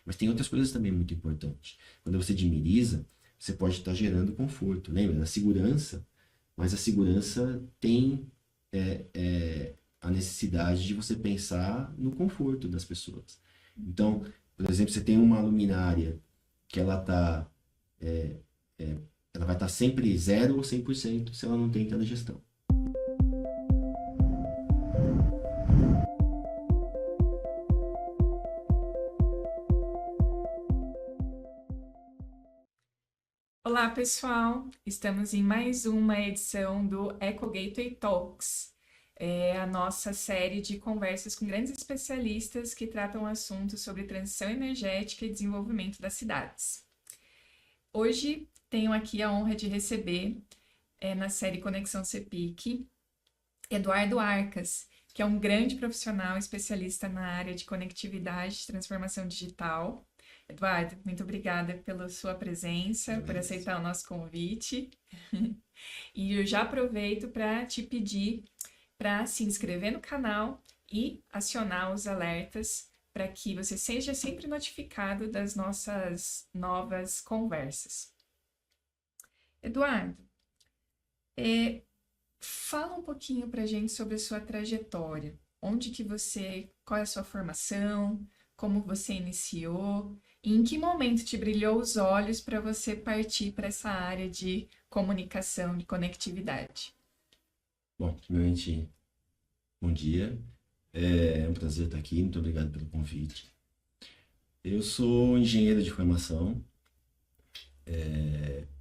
Mas tem outras coisas também muito importantes. Quando você dimeriza, você pode estar gerando conforto. Lembra da segurança? Mas a segurança tem a necessidade de você pensar no conforto das pessoas. Então, por exemplo, você tem uma luminária que é, ela vai estar sempre 0 ou 100% se ela não tem telegestão. Olá, pessoal! Estamos em mais uma edição do Eco Gateway Talks, a nossa série de conversas com grandes especialistas que tratam assuntos sobre transição energética e desenvolvimento das cidades. Hoje tenho aqui a honra de receber, na série Conexão CEPIC, Eduardo Arcas, que é um grande profissional especialista na área de conectividade e transformação digital. Eduardo, muito obrigada pela sua presença, por aceitar o nosso convite. E eu já aproveito para te pedir para se inscrever no canal e acionar os alertas para que você seja sempre notificado das nossas novas conversas. Eduardo, fala um pouquinho para a gente sobre a sua trajetória. Qual é a sua formação, como você iniciou, e em que momento te brilhou os olhos para você partir para essa área de comunicação, de conectividade? Bom, primeiramente, bom dia. É um prazer estar aqui. Muito obrigado pelo convite. Eu sou engenheiro de formação.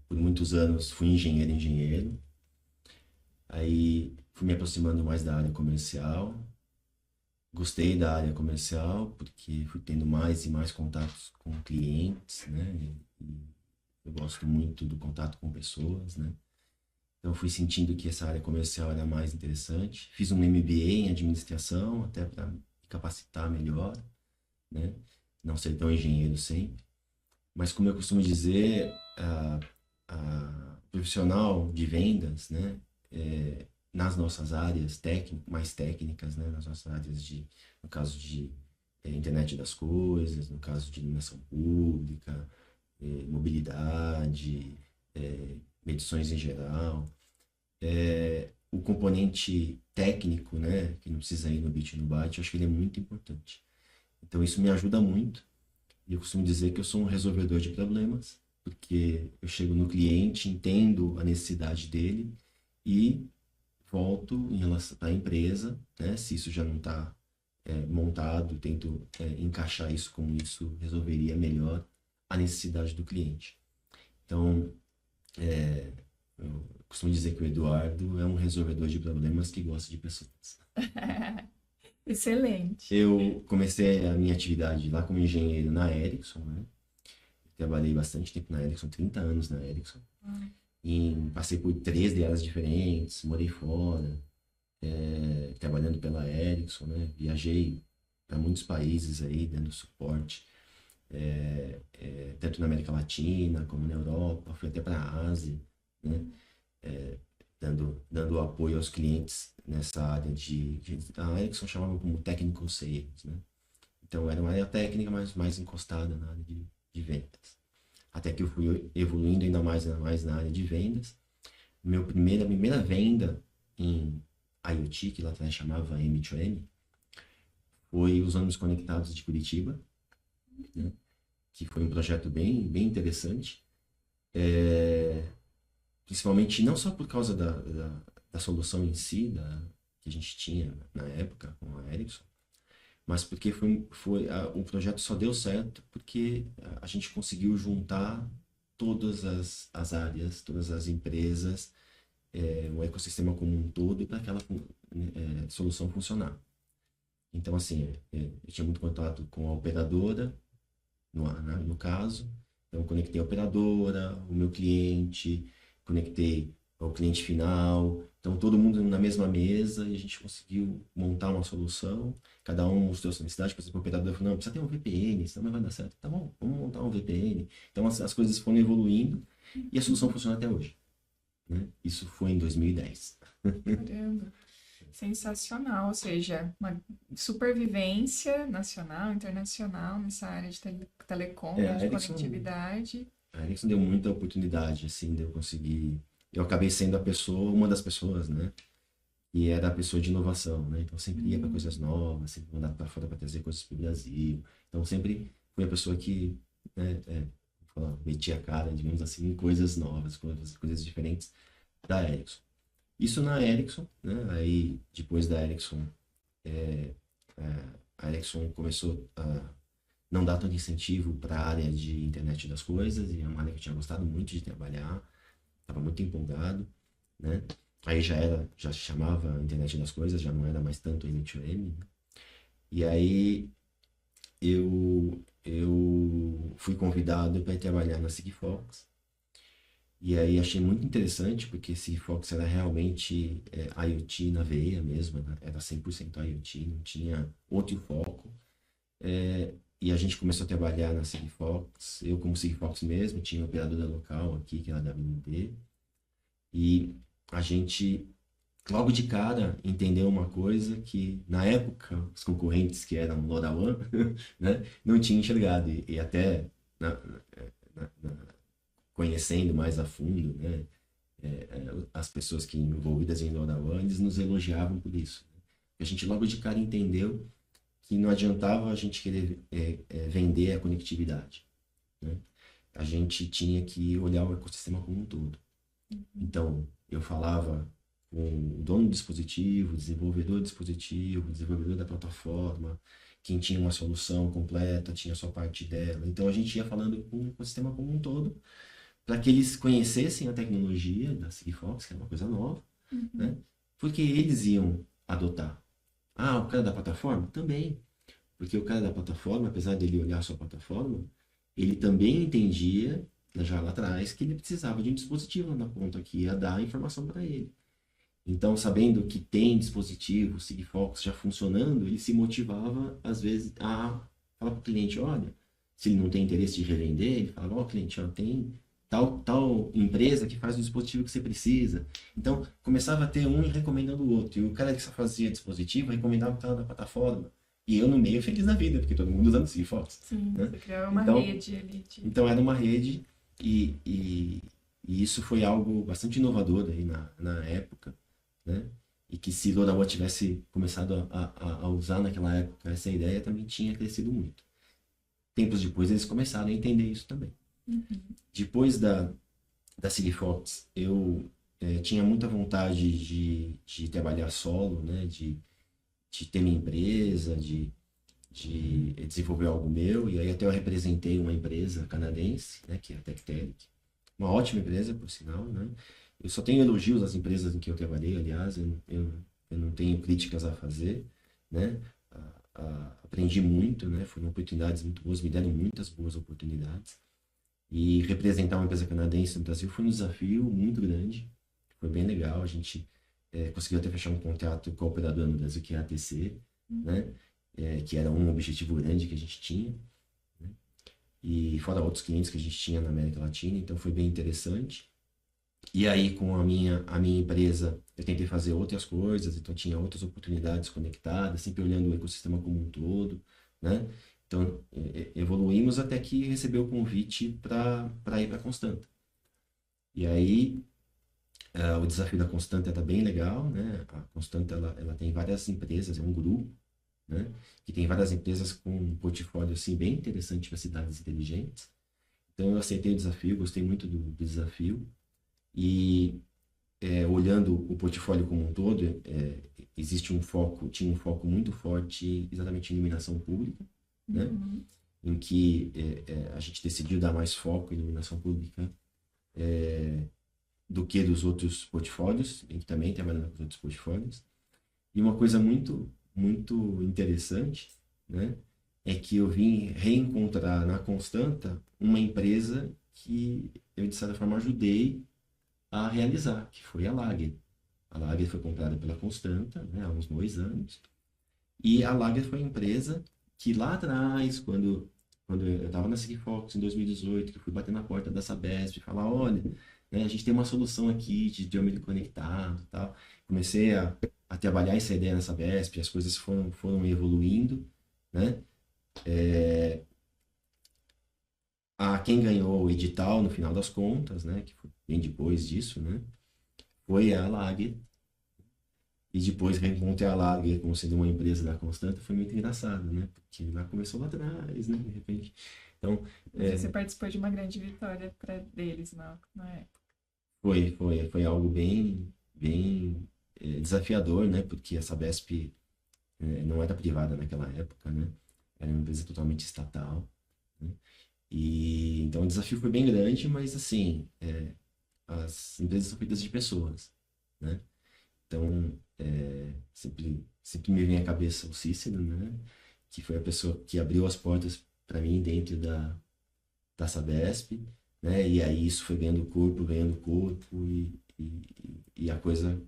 Por muitos anos fui engenheiro. Aí fui me aproximando mais da área comercial. Gostei da área comercial porque fui tendo mais e mais contatos com clientes, né? E eu gosto muito do contato com pessoas, né? Então fui sentindo que essa área comercial era mais interessante. Fiz um MBA em administração até para me capacitar melhor, né? Não ser tão engenheiro sempre. Mas como eu costumo dizer, o profissional de vendas, né? Nas nossas áreas mais técnicas, né? Nas nossas áreas no caso de internet das coisas, no caso de iluminação pública, mobilidade, medições em geral, o componente técnico, né? Que não precisa ir no bit e no byte, eu acho que ele é muito importante. Então isso me ajuda muito. E eu costumo dizer que eu sou um resolvedor de problemas, porque eu chego no cliente, entendo a necessidade dele e volto em relação à empresa, né? Se isso já não está montado, tento encaixar isso como isso resolveria melhor a necessidade do cliente. Então, eu costumo dizer que o Eduardo é um resolvedor de problemas que gosta de pessoas. Excelente. Eu comecei a minha atividade lá como engenheiro na Ericsson, né? Trabalhei bastante tempo na Ericsson, 30 anos na Ericsson. Passei por 3 áreas diferentes, morei fora, trabalhando pela Ericsson, né? Viajei para muitos países aí, dando suporte, tanto na América Latina como na Europa, fui até para a Ásia, né? Dando apoio aos clientes nessa área a Ericsson chamava como Technical Sales, né? Então era uma área técnica, mas mais encostada na área de vendas. Até que eu fui evoluindo ainda mais na área de vendas. A primeira venda em IoT, que lá atrás chamava M2M, foi os ônibus conectados de Curitiba, né? Que foi um projeto bem, bem interessante. Principalmente não só por causa da solução em si, que a gente tinha na época com a Ericsson, mas porque o projeto só deu certo porque a gente conseguiu juntar todas as áreas, todas as empresas, o ecossistema como um todo para aquela solução funcionar. Então, assim, eu tinha muito contato com a operadora, no caso, então eu conectei a operadora, o meu cliente, conectei ao cliente final, então todo mundo na mesma mesa e a gente conseguiu montar uma solução, cada um mostrou sua necessidade, por exemplo, o operador falou, não, precisa ter um VPN, senão não vai dar certo. Tá bom, vamos montar um VPN. Então as coisas foram evoluindo e a solução funciona até hoje, né? Isso foi em 2010. Caramba. Sensacional, ou seja, uma supervivência nacional, internacional nessa área de telecom, É, né, de conectividade. a Ericsson deu muita oportunidade, assim, de eu conseguir. Eu acabei sendo a pessoa, uma das pessoas, né? E era a pessoa de inovação, né? Então sempre ia para coisas novas, sempre mandava para fora para trazer coisas para o Brasil. Então sempre fui a pessoa que, né, metia a cara, digamos assim, em coisas novas, coisas diferentes da Ericsson. Isso na Ericsson, né? Aí depois da Ericsson, é, a Ericsson começou a não dar tanto incentivo para a área de internet das coisas, e é uma área que eu tinha gostado muito de trabalhar, estava muito empolgado, né? Aí já se chamava internet das coisas, já não era mais tanto M2M, né? E aí eu fui convidado para ir trabalhar na Sigfox, e aí achei muito interessante, porque Sigfox era realmente IoT na veia mesmo, né? Era 100% IoT, não tinha outro foco. E a gente começou a trabalhar na Sigfox, eu como Sigfox mesmo, tinha uma operadora local aqui, que era a WND, e a gente, logo de cara, entendeu uma coisa que, na época, os concorrentes que eram LoRaWAN, né, não tinham enxergado, e até conhecendo mais a fundo, né, as pessoas que envolvidas em LoRaWAN, eles nos elogiavam por isso. A gente logo de cara entendeu que não adiantava a gente querer vender a conectividade, né? A gente tinha que olhar o ecossistema como um todo. Então, eu falava com o dono do dispositivo, o desenvolvedor do dispositivo, o desenvolvedor da plataforma, quem tinha uma solução completa, tinha a sua parte dela. Então, a gente ia falando com o ecossistema como um todo, para que eles conhecessem a tecnologia da Sigfox, que é uma coisa nova, né? Porque eles iam adotar. Ah, o cara da plataforma? Também. Porque o cara da plataforma, apesar dele olhar a sua plataforma, ele também entendia, já lá atrás, que ele precisava de um dispositivo lá na ponta que ia dar a informação para ele. Então, sabendo que tem dispositivo Sigfox já funcionando, ele se motivava, às vezes, a falar para o cliente, olha, se ele não tem interesse de revender, ele falava, ó, cliente, ó, tem tal empresa que faz o dispositivo que você precisa. Então, começava a ter um recomendando o outro. E o cara que só fazia dispositivo recomendava o cara da plataforma. E eu no meio feliz da vida, porque todo mundo usando Sigfox. Sim, Né? você criou uma Então, rede ali. Então, era uma rede e isso foi algo bastante inovador aí na época, né? E que se LoRaWAN tivesse começado a usar naquela época essa ideia, também tinha crescido muito. Tempos depois, eles começaram a entender isso também. Depois da Sigfox, eu tinha muita vontade de trabalhar solo, né? De ter minha empresa, de desenvolver algo meu. E aí até eu representei uma empresa canadense, né? Que é a Tectelic. Uma ótima empresa, por sinal, né? Eu só tenho elogios às empresas em que eu trabalhei, aliás, eu não tenho críticas a fazer, né? Aprendi muito, né? Foram oportunidades muito boas, me deram muitas boas oportunidades. E representar uma empresa canadense no Brasil foi um desafio muito grande, foi bem legal. A gente conseguiu até fechar um contrato com a operadora no Brasil, que é a ATC, né? Que era um objetivo grande que a gente tinha, né? E fora outros clientes que a gente tinha na América Latina, então foi bem interessante. E aí, com a minha empresa, eu tentei fazer outras coisas, então tinha outras oportunidades conectadas, sempre olhando o ecossistema como um todo, né? Então, evoluímos até que recebeu o convite para ir para a Constanta. E aí, o desafio da Constanta era bem legal, né? A Constanta, ela tem várias empresas, é um grupo, né? Que tem várias empresas com um portfólio, assim, bem interessante para cidades inteligentes. Então, eu aceitei o desafio, gostei muito do desafio. E olhando o portfólio como um todo, tinha um foco muito forte exatamente em iluminação pública, né? Em que a gente decidiu dar mais foco em iluminação pública do que dos outros portfólios, em que também trabalhando com os outros portfólios. E uma coisa muito, muito interessante, né? É que eu vim reencontrar na Constanta uma empresa que eu, de certa forma, ajudei a realizar, que foi a Lager. A Lager foi comprada pela Constanta, né, há uns 2 anos. E a Lager foi a empresa que lá atrás, quando eu estava na Sigfox em 2018, que eu fui bater na porta da Sabesp e falar, olha, né, a gente tem uma solução aqui de dormir conectado e tal. Comecei a a trabalhar essa ideia na Sabesp, as coisas foram evoluindo, né? A quem ganhou o edital no final das contas, né? Que foi bem depois disso, né? Foi a Lager. E depois reencontrei a Lager como sendo uma empresa da Constanta, foi muito engraçado, né? Porque ela começou lá atrás, né? De repente. Então, Você participou de uma grande vitória para deles na época. foi algo bem desafiador, né? Porque a Sabesp não era privada naquela época, né? Era uma empresa totalmente estatal, né? E então o desafio foi bem grande, mas assim, as empresas são feitas de pessoas, né? Então, sempre me vem à cabeça o Cícero, né? Que foi a pessoa que abriu as portas para mim dentro da Sabesp, né? E aí isso foi ganhando corpo e a coisa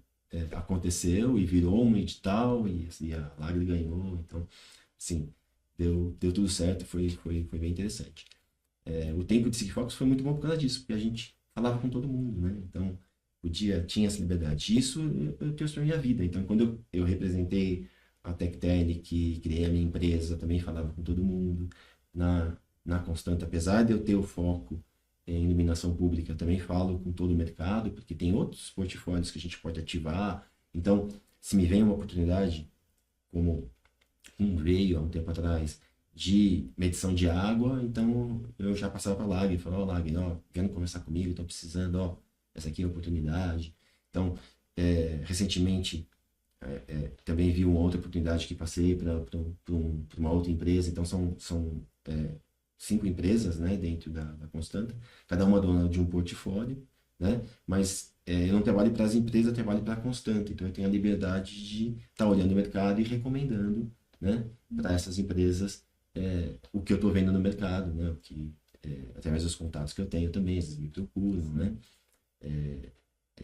aconteceu e virou um edital e a Lagre ganhou. Então, assim, deu tudo certo, foi bem interessante. O tempo de Sigfox foi muito bom por causa disso, porque a gente falava com todo mundo, né? Então, tinha essa liberdade. Isso eu trouxe para minha vida. Então, quando eu representei a Tectel, que criei a minha empresa, também falava com todo mundo. Na Constante, apesar de eu ter o foco em iluminação pública, também falo com todo o mercado, porque tem outros portfólios que a gente pode ativar. Então, se me vem uma oportunidade, como veio há um tempo atrás, de medição de água, então eu já passava para a Lag e falava, ó, Lag, ó, vendo conversar comigo, estou precisando, ó, essa aqui é a oportunidade. Então, recentemente, também vi uma outra oportunidade que passei para uma outra empresa, então são 5 empresas, né, dentro da Constanta, cada uma dona de um portfólio, né, mas eu não trabalho para as empresas, eu trabalho para a Constanta, então eu tenho a liberdade de estar olhando o mercado e recomendando, né, para essas empresas o que eu estou vendo no mercado, né, o que, através dos contatos que eu tenho também, eles me procuram, né,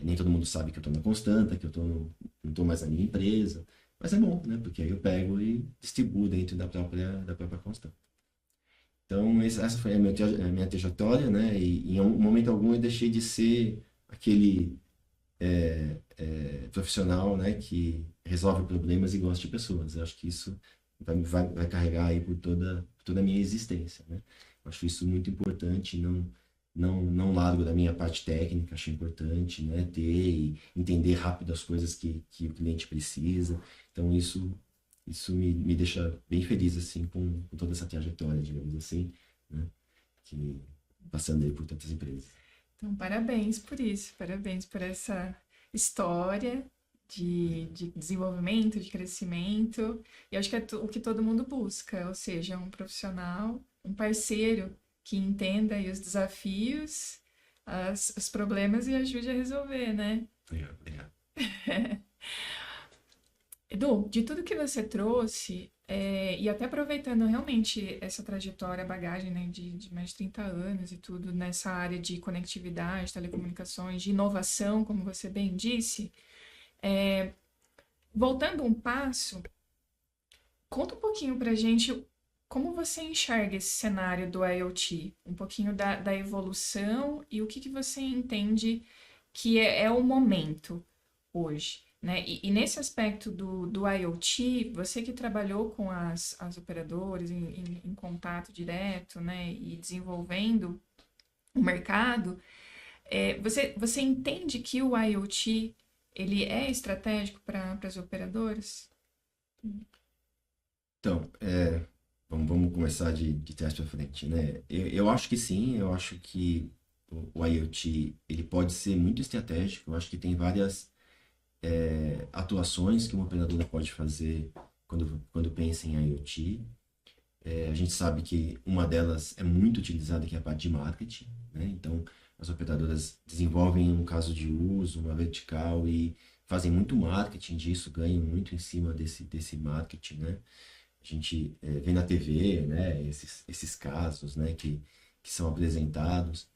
nem todo mundo sabe que eu estou na Constanta, que não estou mais na minha empresa, mas é bom, né, porque aí eu pego e distribuo dentro da própria Constanta. Então, essa foi a minha trajetória, né? E em um momento algum eu deixei de ser aquele profissional, né, que resolve problemas e gosta de pessoas. Eu acho que isso vai carregar aí por toda a minha existência, né? Eu acho isso muito importante, não largo da minha parte técnica, acho importante, né, ter e entender rápido as coisas que o cliente precisa. Então, isso me deixa bem feliz, assim, com toda essa trajetória, digamos assim, né? Que, passando aí por tantas empresas. Então, parabéns por isso, parabéns por essa história de desenvolvimento, de crescimento. E acho que é o que todo mundo busca, ou seja, um profissional, um parceiro que entenda aí os desafios, os problemas e ajude a resolver, né? Obrigado. Edu, de tudo que você trouxe, e até aproveitando realmente essa trajetória, bagagem, né, de mais de 30 anos e tudo nessa área de conectividade, telecomunicações, de inovação, como você bem disse, voltando um passo, conta um pouquinho pra gente como você enxerga esse cenário do IoT, um pouquinho da evolução e o que você entende que é o momento hoje, né? E nesse aspecto do IoT, você que trabalhou com as operadoras em contato direto, né, e desenvolvendo o mercado, você entende que o IoT ele é estratégico para as operadoras? Então, vamos começar de trás para frente, né? Eu acho que sim, eu acho que o IoT ele pode ser muito estratégico, eu acho que tem várias atuações que uma operadora pode fazer quando pensa em IoT. A gente sabe que uma delas é muito utilizada, que é a parte de marketing, né? Então, as operadoras desenvolvem um caso de uso, uma vertical e fazem muito marketing disso, ganham muito em cima desse marketing, né? A gente vê na TV, né, esses casos, né, que são apresentados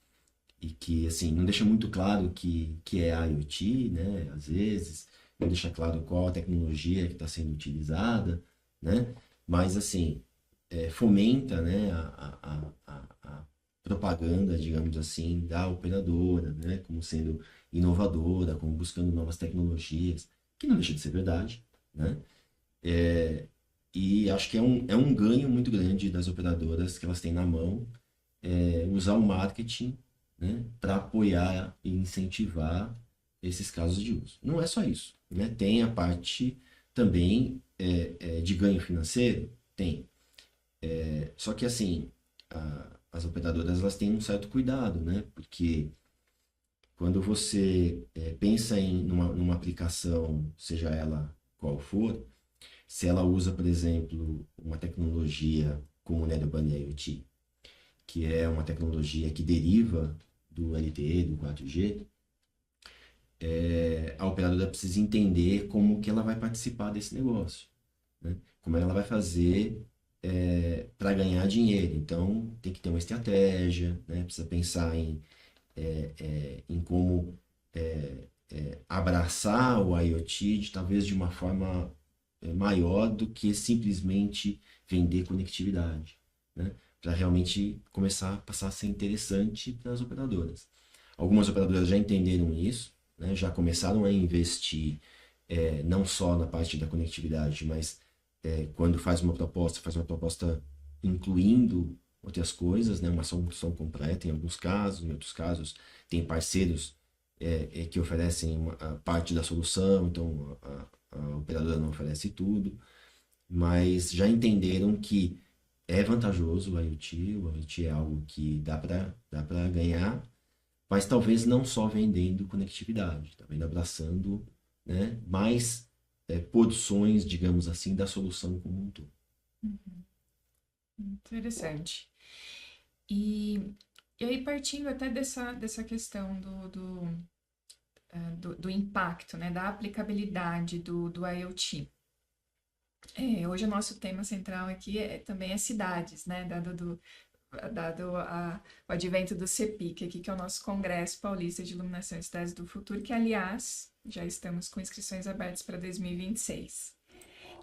e que, assim, não deixa muito claro que é IoT, né, às vezes, não deixa claro qual a tecnologia que está sendo utilizada, né, mas, assim, fomenta, né, a propaganda, digamos assim, da operadora, né, como sendo inovadora, como buscando novas tecnologias. que não deixa de ser verdade, né? E acho que é um ganho muito grande das operadoras que elas têm na mão usar o marketing, né, para apoiar e incentivar esses casos de uso. Não é só isso, né? Tem a parte também de ganho financeiro, tem. Só que assim, as operadoras elas têm um certo cuidado, né? Porque quando você pensa numa aplicação, seja ela qual for, se ela usa, por exemplo, uma tecnologia como o Narrowband IoT, que é uma tecnologia que deriva do LTE, do 4G, a operadora precisa entender como que ela vai participar desse negócio, né? Como ela vai fazer para ganhar dinheiro. Então, tem que ter uma estratégia, né? Precisa pensar em como abraçar o IoT talvez de uma forma maior do que simplesmente vender conectividade, né? Para realmente começar a passar a ser interessante para as operadoras. Algumas operadoras já entenderam isso, né? Já começaram a investir não só na parte da conectividade, mas quando faz uma proposta incluindo outras coisas, né? Uma solução completa em alguns casos, em outros casos tem parceiros que oferecem a parte da solução, então a operadora não oferece tudo, mas já entenderam que é vantajoso o IoT é algo que dá para ganhar, mas talvez não só vendendo conectividade, também abraçando, né, mais porções, digamos assim, da solução como um todo. Interessante. E, e aí, partindo até dessa questão do impacto, né, da aplicabilidade do IoT. Hoje o nosso tema central aqui também é cidades, né, dado o advento do CEPIC aqui, que é o nosso Congresso Paulista de Iluminação e Cidades do Futuro, que, aliás, já estamos com inscrições abertas para 2026.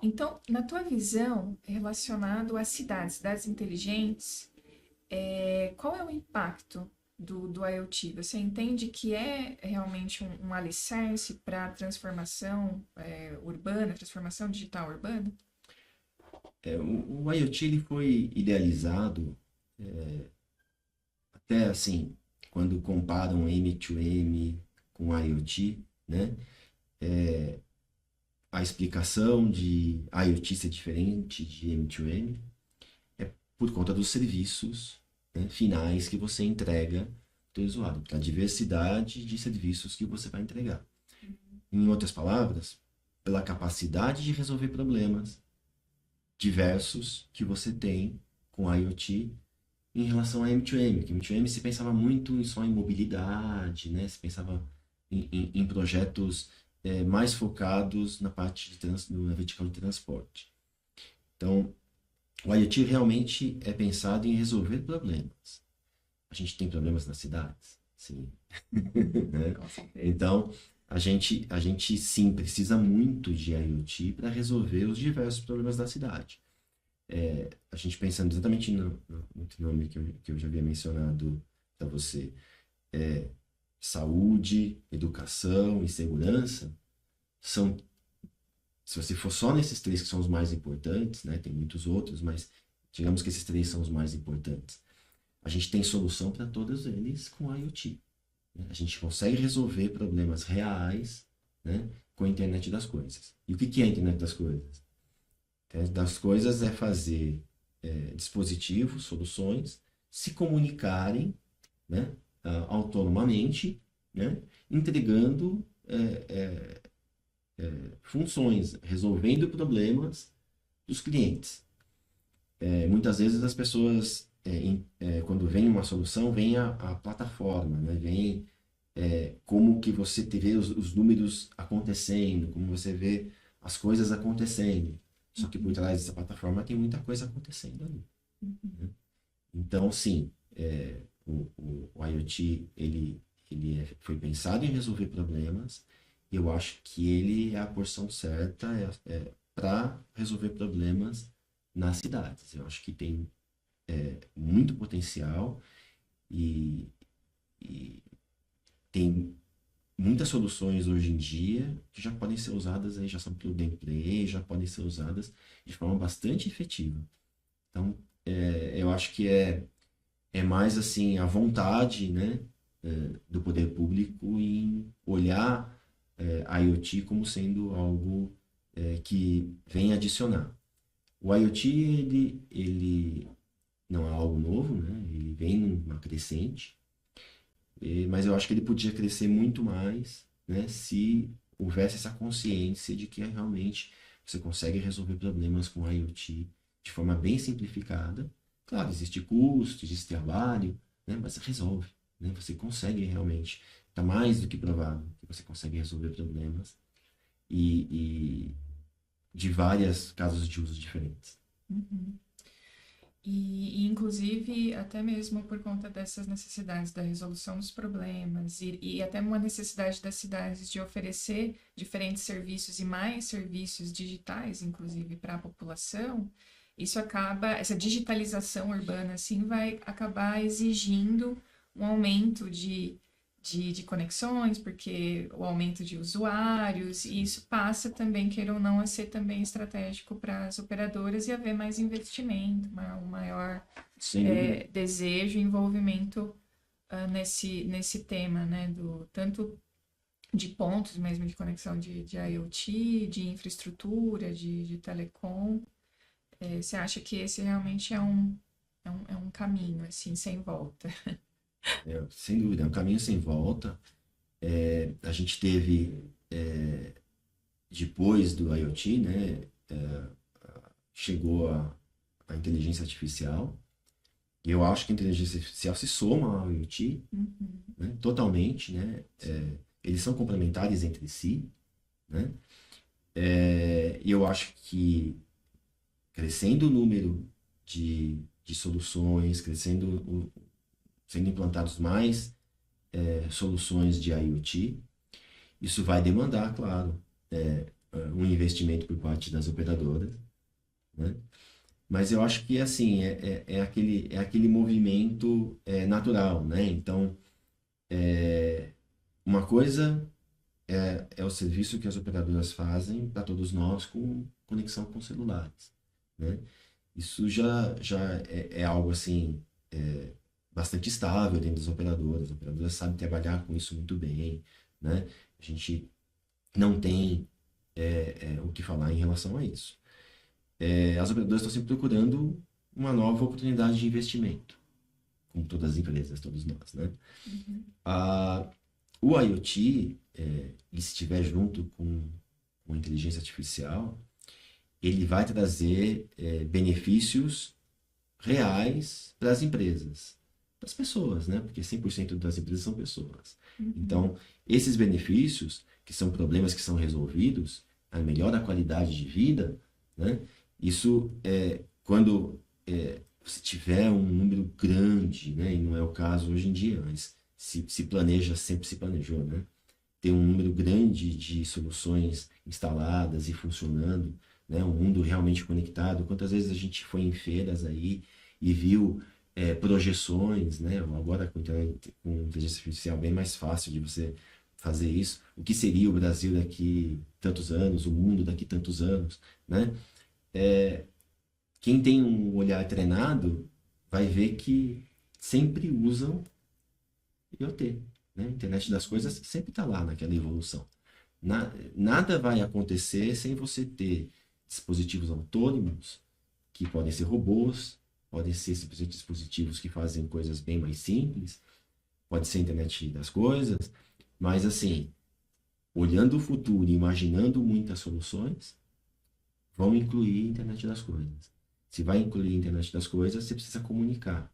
Então, na tua visão, relacionado às cidades inteligentes, qual é o impacto do IoT? Você entende que é realmente um alicerce para a transformação urbana, transformação digital urbana? O IoT ele foi idealizado até assim, quando comparam M2M com IoT, né? A explicação de IoT ser diferente de M2M é por conta dos serviços, né, finais que você entrega para o usuário, da diversidade de serviços que você vai entregar. Em outras palavras, pela capacidade de resolver problemas diversos que você tem com IoT em relação a M2M. Que M2M se pensava muito só em mobilidade, né? Se pensava em projetos mais focados na parte na vertical de transporte. Então, o IoT realmente é pensado em resolver problemas. A gente tem problemas nas cidades? Sim. Né? Então, a gente sim precisa muito de IoT para resolver os diversos problemas da cidade. A gente pensando exatamente no nome que eu já havia mencionado para você, saúde, educação e segurança, são, se você for só nesses três que são os mais importantes, né, tem muitos outros, mas digamos que esses três são os mais importantes. A gente tem solução para todos eles com IoT. Né? A gente consegue resolver problemas reais, né, com a internet das coisas. E o que é a internet das coisas? A internet das coisas é fazer dispositivos, soluções, se comunicarem, né, autonomamente, né, entregando funções, resolvendo problemas dos clientes. Muitas vezes as pessoas, quando vem uma solução, vem a plataforma, né, vem como que você vê os números acontecendo, como você vê as coisas acontecendo. Só que por trás dessa plataforma tem muita coisa acontecendo ali. Né? Então, sim, o IoT foi pensado em resolver problemas. E eu acho que ele é a porção certa para resolver problemas nas cidades. Eu acho que tem muito potencial e tem muitas soluções hoje em dia que já podem ser usadas aí, já são plug and play, já podem ser usadas de forma bastante efetiva. Então, eu acho que é mais assim a vontade, né, do poder público em olhar a IoT como sendo algo que vem adicionar. O IoT ele não é algo novo, né? Ele vem numa crescente, mas eu acho que ele podia crescer muito mais, né, se houvesse essa consciência de que realmente você consegue resolver problemas com IoT de forma bem simplificada. Claro, existe custo, existe trabalho, né, mas resolve, né? Você consegue realmente, está mais do que provado que você consegue resolver problemas e de vários casos de uso diferentes. Uhum. Inclusive, até mesmo por conta dessas necessidades da resolução dos problemas e até uma necessidade das cidades de oferecer diferentes serviços e mais serviços digitais, inclusive para a população, essa digitalização urbana, assim, vai acabar exigindo um aumento de conexões, porque o aumento de usuários, e isso passa também, queira ou não, a ser também estratégico para as operadoras e haver mais investimento, um maior Sem dúvida. desejo e envolvimento nesse tema, né, tanto de pontos mesmo de conexão de IoT, de infraestrutura, de telecom. Você acha que esse realmente é um caminho, assim, sem volta? Sem dúvida, é um caminho sem volta. A gente teve, depois do IoT, né, chegou a inteligência artificial. E eu acho que a inteligência artificial se soma ao IoT, Uhum, né, totalmente, né? Eles são complementares entre si, né? E eu acho que crescendo o número de soluções, sendo implantados mais soluções de IoT, isso vai demandar, claro, um investimento por parte das operadoras, né? Mas eu acho que assim é aquele movimento natural, né? Então, uma coisa é o serviço que as operadoras fazem para todos nós com conexão com celulares, né? Isso já é algo assim bastante estável dentro das operadoras. As operadoras sabem trabalhar com isso muito bem, né? A gente não tem o que falar em relação a isso. As operadoras estão sempre procurando uma nova oportunidade de investimento, como todas as empresas, todos nós, né? uhum, Ah, o IoT, ele se estiver junto com a inteligência artificial, ele vai trazer benefícios reais para as empresas, para as pessoas, né? Porque 100% das empresas são pessoas. uhum, Então, esses benefícios, que são problemas que são resolvidos, a melhora da qualidade de vida, né? Isso quando você tiver um número grande, né? E não é o caso hoje em dia, mas se planeja, sempre se planejou, né? Ter um número grande de soluções instaladas e funcionando, né? Um mundo realmente conectado. Quantas vezes a gente foi em feiras aí e viu projeções, né? Agora com inteligência artificial bem mais fácil de você fazer isso. O que seria o Brasil daqui tantos anos, o mundo daqui tantos anos, né? Quem tem um olhar treinado vai ver que sempre usam IoT, né? A internet das coisas sempre está lá naquela evolução. Nada vai acontecer sem você ter dispositivos autônomos, que podem ser robôs, podem ser simplesmente dispositivos que fazem coisas bem mais simples, pode ser a internet das coisas, mas assim, olhando o futuro e imaginando muitas soluções, vão incluir a internet das coisas. Se vai incluir a internet das coisas, você precisa comunicar.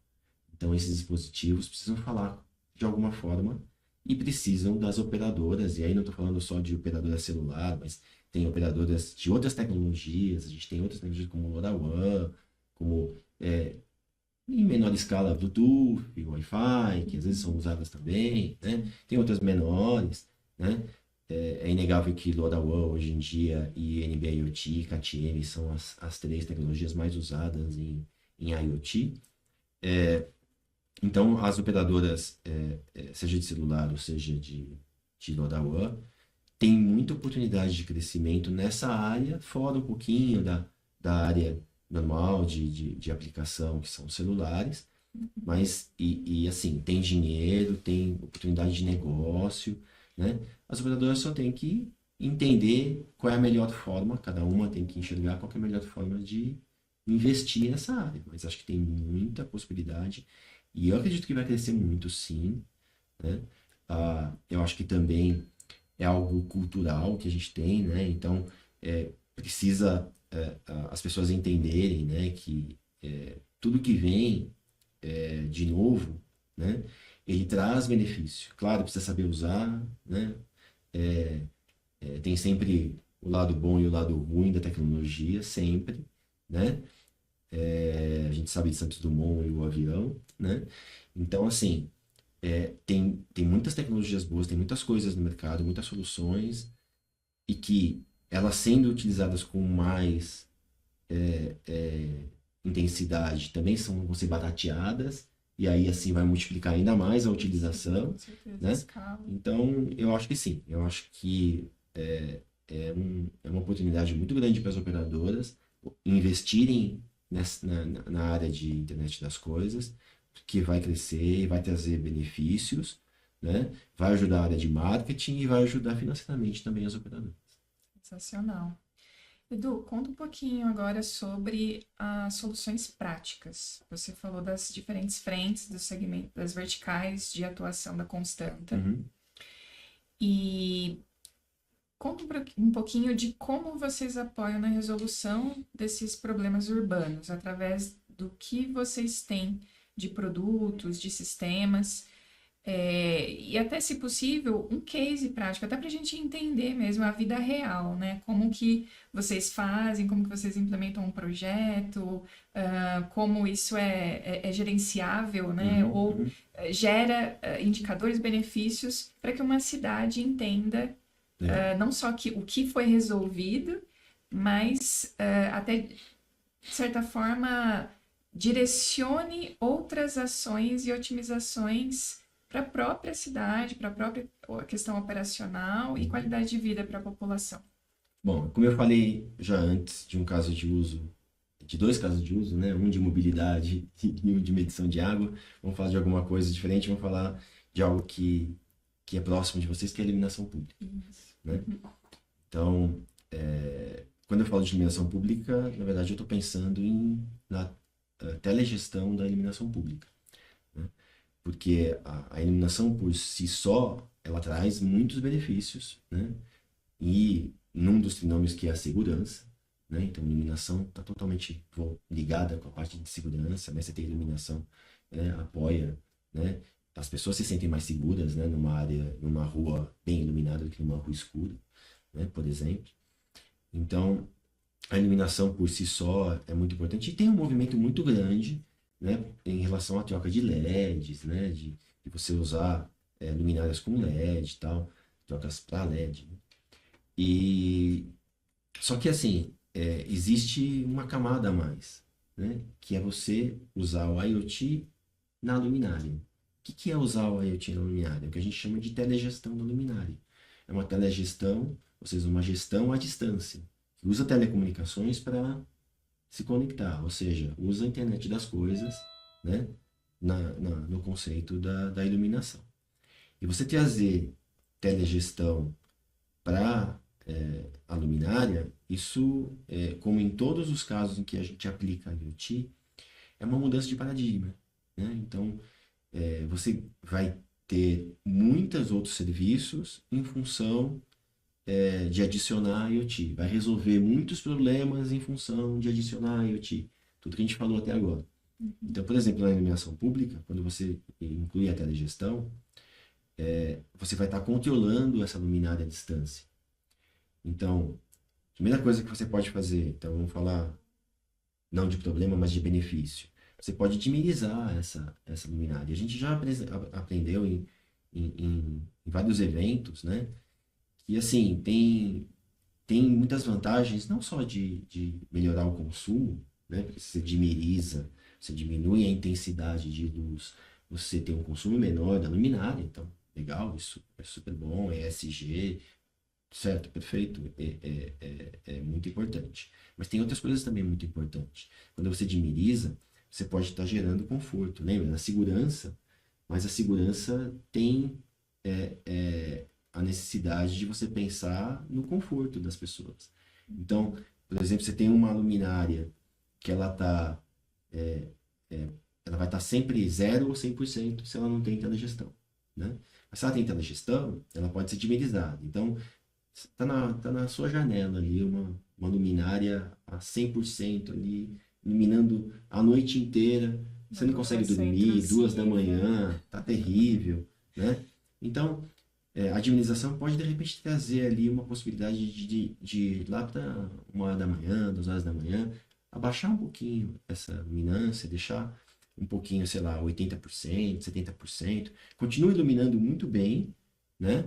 Então, esses dispositivos precisam falar de alguma forma e precisam das operadoras, e aí não estou falando só de operadora celular, mas tem operadoras de outras tecnologias, a gente tem outras tecnologias como LoRaWAN, como em menor escala Bluetooth, Wi-Fi, que às vezes são usadas também, né? Tem outras menores, né? É inegável que LoRaWAN hoje em dia e NB-IoT e KTM são as três tecnologias mais usadas em IoT. Então, as operadoras, seja de celular ou seja de LoRaWAN, tem muita oportunidade de crescimento nessa área, fora um pouquinho da área normal de aplicação, que são os celulares, mas, assim, tem dinheiro, tem oportunidade de negócio, né? As operadoras só têm que entender qual é a melhor forma, cada uma tem que enxergar qual que é a melhor forma de investir nessa área, mas acho que tem muita possibilidade, e eu acredito que vai crescer muito, sim, né? Eu acho que também é algo cultural que a gente tem, né? Então, precisa as pessoas entenderem, né, que tudo que vem de novo, né, ele traz benefício. Claro, precisa saber usar, né? Tem sempre o lado bom e o lado ruim da tecnologia, sempre, né? A gente sabe de Santos Dumont e o avião, né? Então, assim, tem muitas tecnologias boas, tem muitas coisas no mercado, muitas soluções, e que elas sendo utilizadas com mais intensidade também vão ser barateadas, e aí assim vai multiplicar ainda mais a utilização, Com certeza, né? escala. Então, eu acho que sim, eu acho que é uma oportunidade muito grande para as operadoras investirem na área de internet das coisas, que vai crescer e vai trazer benefícios, né? Vai ajudar a área de marketing e vai ajudar financeiramente também as operadoras. Sensacional. Edu, conta um pouquinho agora sobre as soluções práticas. Você falou das diferentes frentes do segmento, das verticais de atuação da Constanta. Uhum. E conta um pouquinho de como vocês apoiam na resolução desses problemas urbanos, através do que vocês têm de produtos, de sistemas. E até, se possível, um case prático, até para a gente entender mesmo a vida real, né? Como que vocês fazem, como que vocês implementam um projeto, como isso é gerenciável, né? Uhum, Ou uhum. gera indicadores, benefícios para que uma cidade entenda Legal. não só o que foi resolvido, mas até, de certa forma, direcione outras ações e otimizações para a própria cidade, para a própria questão operacional e Uhum. qualidade de vida para a população. Bom, como eu falei já antes de um caso de uso, de dois casos de uso, né? Um de mobilidade e um de medição de água, vamos falar de alguma coisa diferente, vamos falar de algo que é próximo de vocês, que é a iluminação pública, Isso. né? Então, quando eu falo de iluminação pública, na verdade eu estou pensando na telegestão da iluminação pública, né? Porque a iluminação por si só, ela traz muitos benefícios, né? E num dos trinômios que é a segurança, né? Então, a iluminação está totalmente ligada com a parte de segurança, né? Você tem iluminação, né? Apoia, né? As pessoas se sentem mais seguras, né? Numa rua bem iluminada do que numa rua escura, né? Por exemplo. Então, a iluminação por si só é muito importante e tem um movimento muito grande, né? Em relação à troca de LEDs, né? De você usar luminárias com LED e tal, trocas para LED, né? E só que assim, existe uma camada a mais, né? Que é você usar o IoT na luminária. O que é usar o IoT na luminária? É o que a gente chama de telegestão da luminária. É uma telegestão, ou seja, uma gestão à distância, que usa telecomunicações para se conectar, ou seja, usa a internet das coisas, né? No conceito da iluminação. E você trazer telegestão para a luminária, isso, como em todos os casos em que a gente aplica a IoT, é uma mudança de paradigma, né? Então, você vai ter muitos outros serviços em função de adicionar a IoT. Vai resolver muitos problemas em função de adicionar a IoT. Tudo que a gente falou até agora. Então, por exemplo, na iluminação pública, quando você inclui a telegestão, você vai estar controlando essa luminária à distância. Então, a primeira coisa que você pode fazer, então vamos falar não de problema, mas de benefício. Você pode diminuir essa luminária. A gente já aprendeu em vários eventos, né? E assim, tem muitas vantagens, não só de melhorar o consumo, né? Porque você dimeriza, você diminui a intensidade de luz, você tem um consumo menor da luminária, então legal, isso é super bom, é ESG, certo, perfeito, é muito importante. Mas tem outras coisas também muito importantes. Quando você dimeriza, você pode estar gerando conforto. Lembra? A segurança, mas a segurança tem a necessidade de você pensar no conforto das pessoas. Então, por exemplo, você tem uma luminária que ela vai estar sempre 0 ou 100% se ela não tem telegestão, né? Mas se ela tem telegestão, ela pode ser dimerizada. Então, tá na sua janela ali uma luminária a 100% ali, iluminando a noite inteira. Você não consegue dormir, 2 da manhã, tá terrível, né? Então, a dimerização pode de repente trazer ali uma possibilidade de lá para 1 hora da manhã, 2 horas da manhã, abaixar um pouquinho essa luminância, deixar um pouquinho, sei lá, 80%, 70%. Continua iluminando muito bem, né?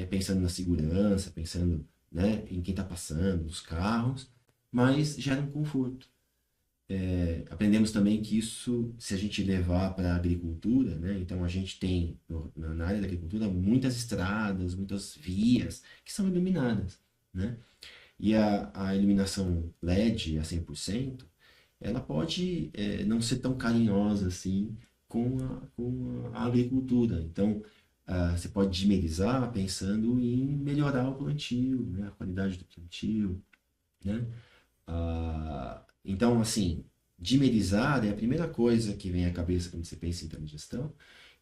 Pensando na segurança, pensando, né, em quem está passando, nos carros, mas gera um conforto. Aprendemos também que isso, se a gente levar para a agricultura, né, então a gente tem na área da agricultura muitas estradas, muitas vias que são iluminadas, né? E a iluminação LED a 100%, ela pode não ser tão carinhosa assim com a agricultura. Então, você pode dimerizar pensando em melhorar o plantio, né, a qualidade do plantio, né? Então, assim, dimerizar é a primeira coisa que vem à cabeça quando você pensa em telegestão,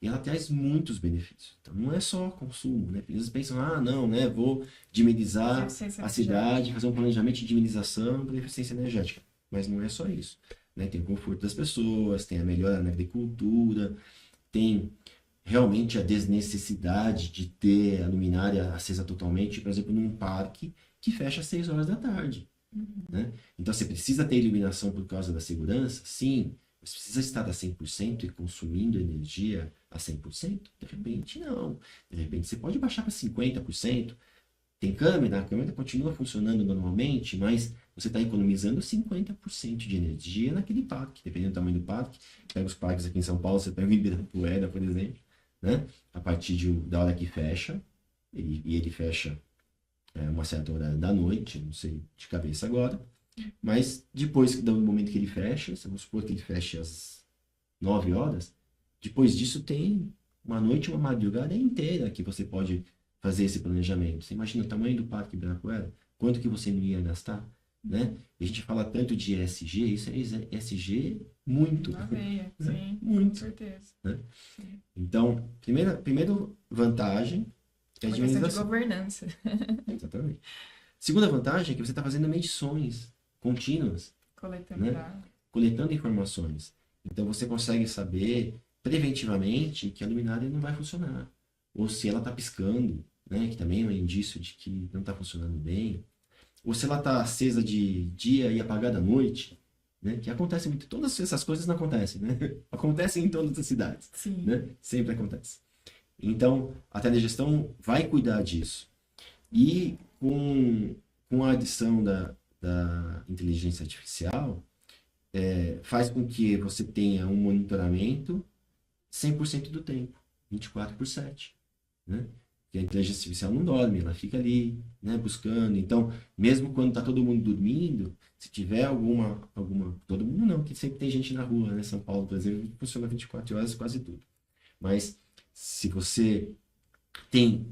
e ela traz muitos benefícios. Então, não é só consumo, né? Às vezes pensam, não, né, vou dimerizar Eficiência a cidade, energética. fazer um planejamento de dimerização para eficiência energética. Mas não é só isso, né? Tem o conforto das pessoas, tem a melhora na agricultura, tem realmente a desnecessidade de ter a luminária acesa totalmente, por exemplo, num parque que fecha às 6 horas da tarde, né? Então, você precisa ter iluminação por causa da segurança? Sim. Você precisa estar a 100% e consumindo energia a 100%? De repente, não. De repente, você pode baixar para 50%. Tem câmera, a câmera continua funcionando normalmente, mas você está economizando 50% de energia naquele parque, dependendo do tamanho do parque. Pega os parques aqui em São Paulo, você pega o Ibirapuera, por exemplo, né? A partir da hora que fecha, e ele fecha uma certa hora da noite, não sei de cabeça agora, mas depois do momento que ele fecha, vamos supor que ele feche às 9 horas, depois disso tem uma noite, uma madrugada inteira que você pode fazer esse planejamento. Você imagina o tamanho do Parque Ibirapuera, quanto que você não ia gastar, né? E a gente fala tanto de ESG, isso é ESG muito, Na veia, né? sim, Muito, com certeza. né? Sim. Então, primeira vantagem é a Uma questão de dimerização. governança. Exatamente. Segunda vantagem é que você está fazendo medições contínuas, Coletando né? dados. Coletando informações. Então você consegue saber preventivamente que a luminária não vai funcionar. Ou se ela está piscando, né? Que também é um indício de que não está funcionando bem. Ou se ela está acesa de dia e apagada à noite, né? Que acontece muito. Todas essas coisas não acontecem, né? Acontecem em todas as cidades, Sim. né? Sempre acontece. Então, a telegestão vai cuidar disso. E com a adição da inteligência artificial, faz com que você tenha um monitoramento 100% do tempo, 24/7, né? Porque a inteligência artificial não dorme, ela fica ali, né, buscando. Então, mesmo quando está todo mundo dormindo, se tiver todo mundo não, porque sempre tem gente na rua, né? São Paulo, por exemplo, funciona 24 horas quase tudo. Mas se você tem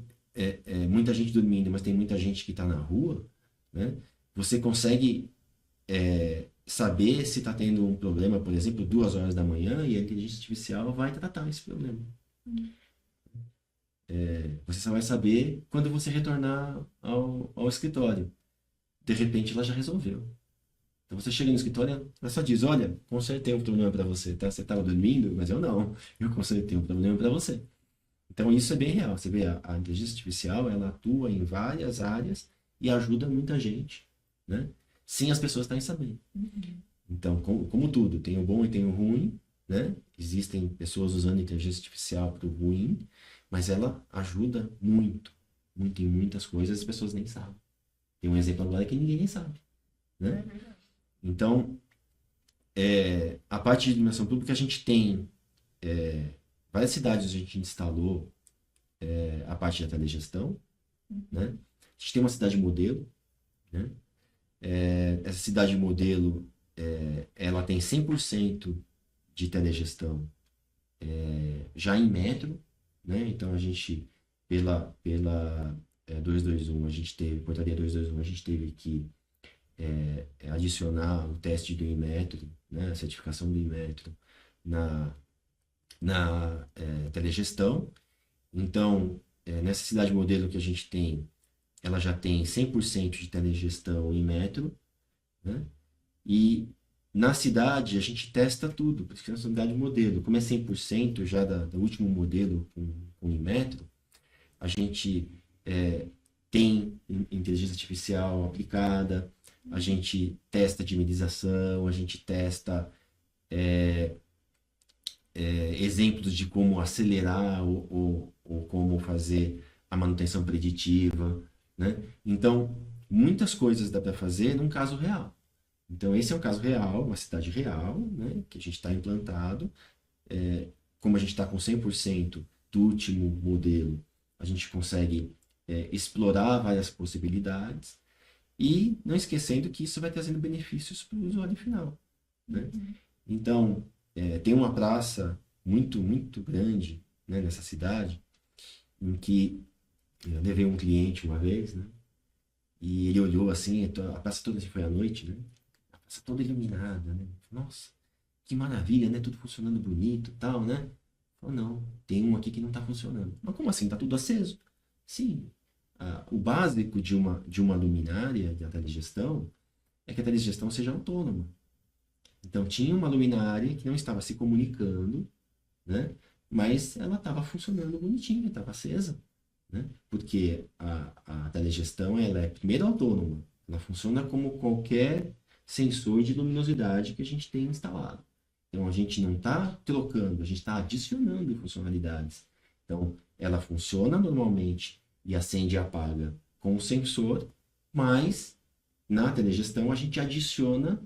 muita gente dormindo, mas tem muita gente que está na rua, né? Você consegue saber se está tendo um problema, por exemplo, 2 horas da manhã, e a inteligência artificial vai tratar esse problema. Você só vai saber quando você retornar ao escritório. De repente, ela já resolveu. Então, você chega no escritório, ela só diz, olha, consertei um problema para você, tá? Você estava dormindo, mas eu não. Eu consertei um problema para você. Então, isso é bem real. Você vê, a inteligência artificial, ela atua em várias áreas e ajuda muita gente, né? Sem as pessoas estarem sabendo. Então, como tudo, tem o bom e tem o ruim, né? Existem pessoas usando a inteligência artificial para o ruim, mas ela ajuda muito, muito em muitas coisas, as pessoas nem sabem. Tem um exemplo agora que ninguém nem sabe, né? Então, a parte de iluminação pública, a gente tem várias cidades onde a gente instalou a parte da telegestão, né? A gente tem uma cidade modelo, né? Essa cidade modelo, ela tem 100% de telegestão já em metro, né? Então a gente, pela 221, a gente teve, portaria 221, a gente teve que adicionar o teste do Inmetro, né? A certificação do Inmetro na telegestão. Então, nessa cidade modelo que a gente tem, ela já tem 100% de telegestão em metro, né? E na cidade a gente testa tudo, porque é uma cidade modelo. Como é 100% já do último modelo com Inmetro, a gente tem inteligência artificial aplicada, a gente testa dimerização, a gente testa exemplos de como acelerar ou como fazer a manutenção preditiva, né? Então, muitas coisas dá para fazer num caso real. Então, esse é um caso real, uma cidade real, né, que a gente está implantado. Como a gente está com 100% do último modelo, a gente consegue explorar várias possibilidades e não esquecendo que isso vai trazendo benefícios para o usuário final, né? Então, tem uma praça muito, muito grande, né, nessa cidade, em que eu levei um cliente uma vez, né, e ele olhou assim, a praça toda assim, foi à noite, né, a praça toda iluminada, né, nossa, que maravilha, né, tudo funcionando bonito e tal, né. Falou, não, tem um aqui que não está funcionando. Mas como assim, está tudo aceso? Sim, o básico de uma luminária da telegestão é que a telegestão seja autônoma. Então, tinha uma luminária que não estava se comunicando, né? Mas ela estava funcionando bonitinha, estava acesa, né? Porque a telegestão, ela é primeiro autônoma. Ela funciona como qualquer sensor de luminosidade que a gente tem instalado. Então, a gente não está trocando, a gente está adicionando funcionalidades. Então, ela funciona normalmente e acende e apaga com o sensor, mas na telegestão a gente adiciona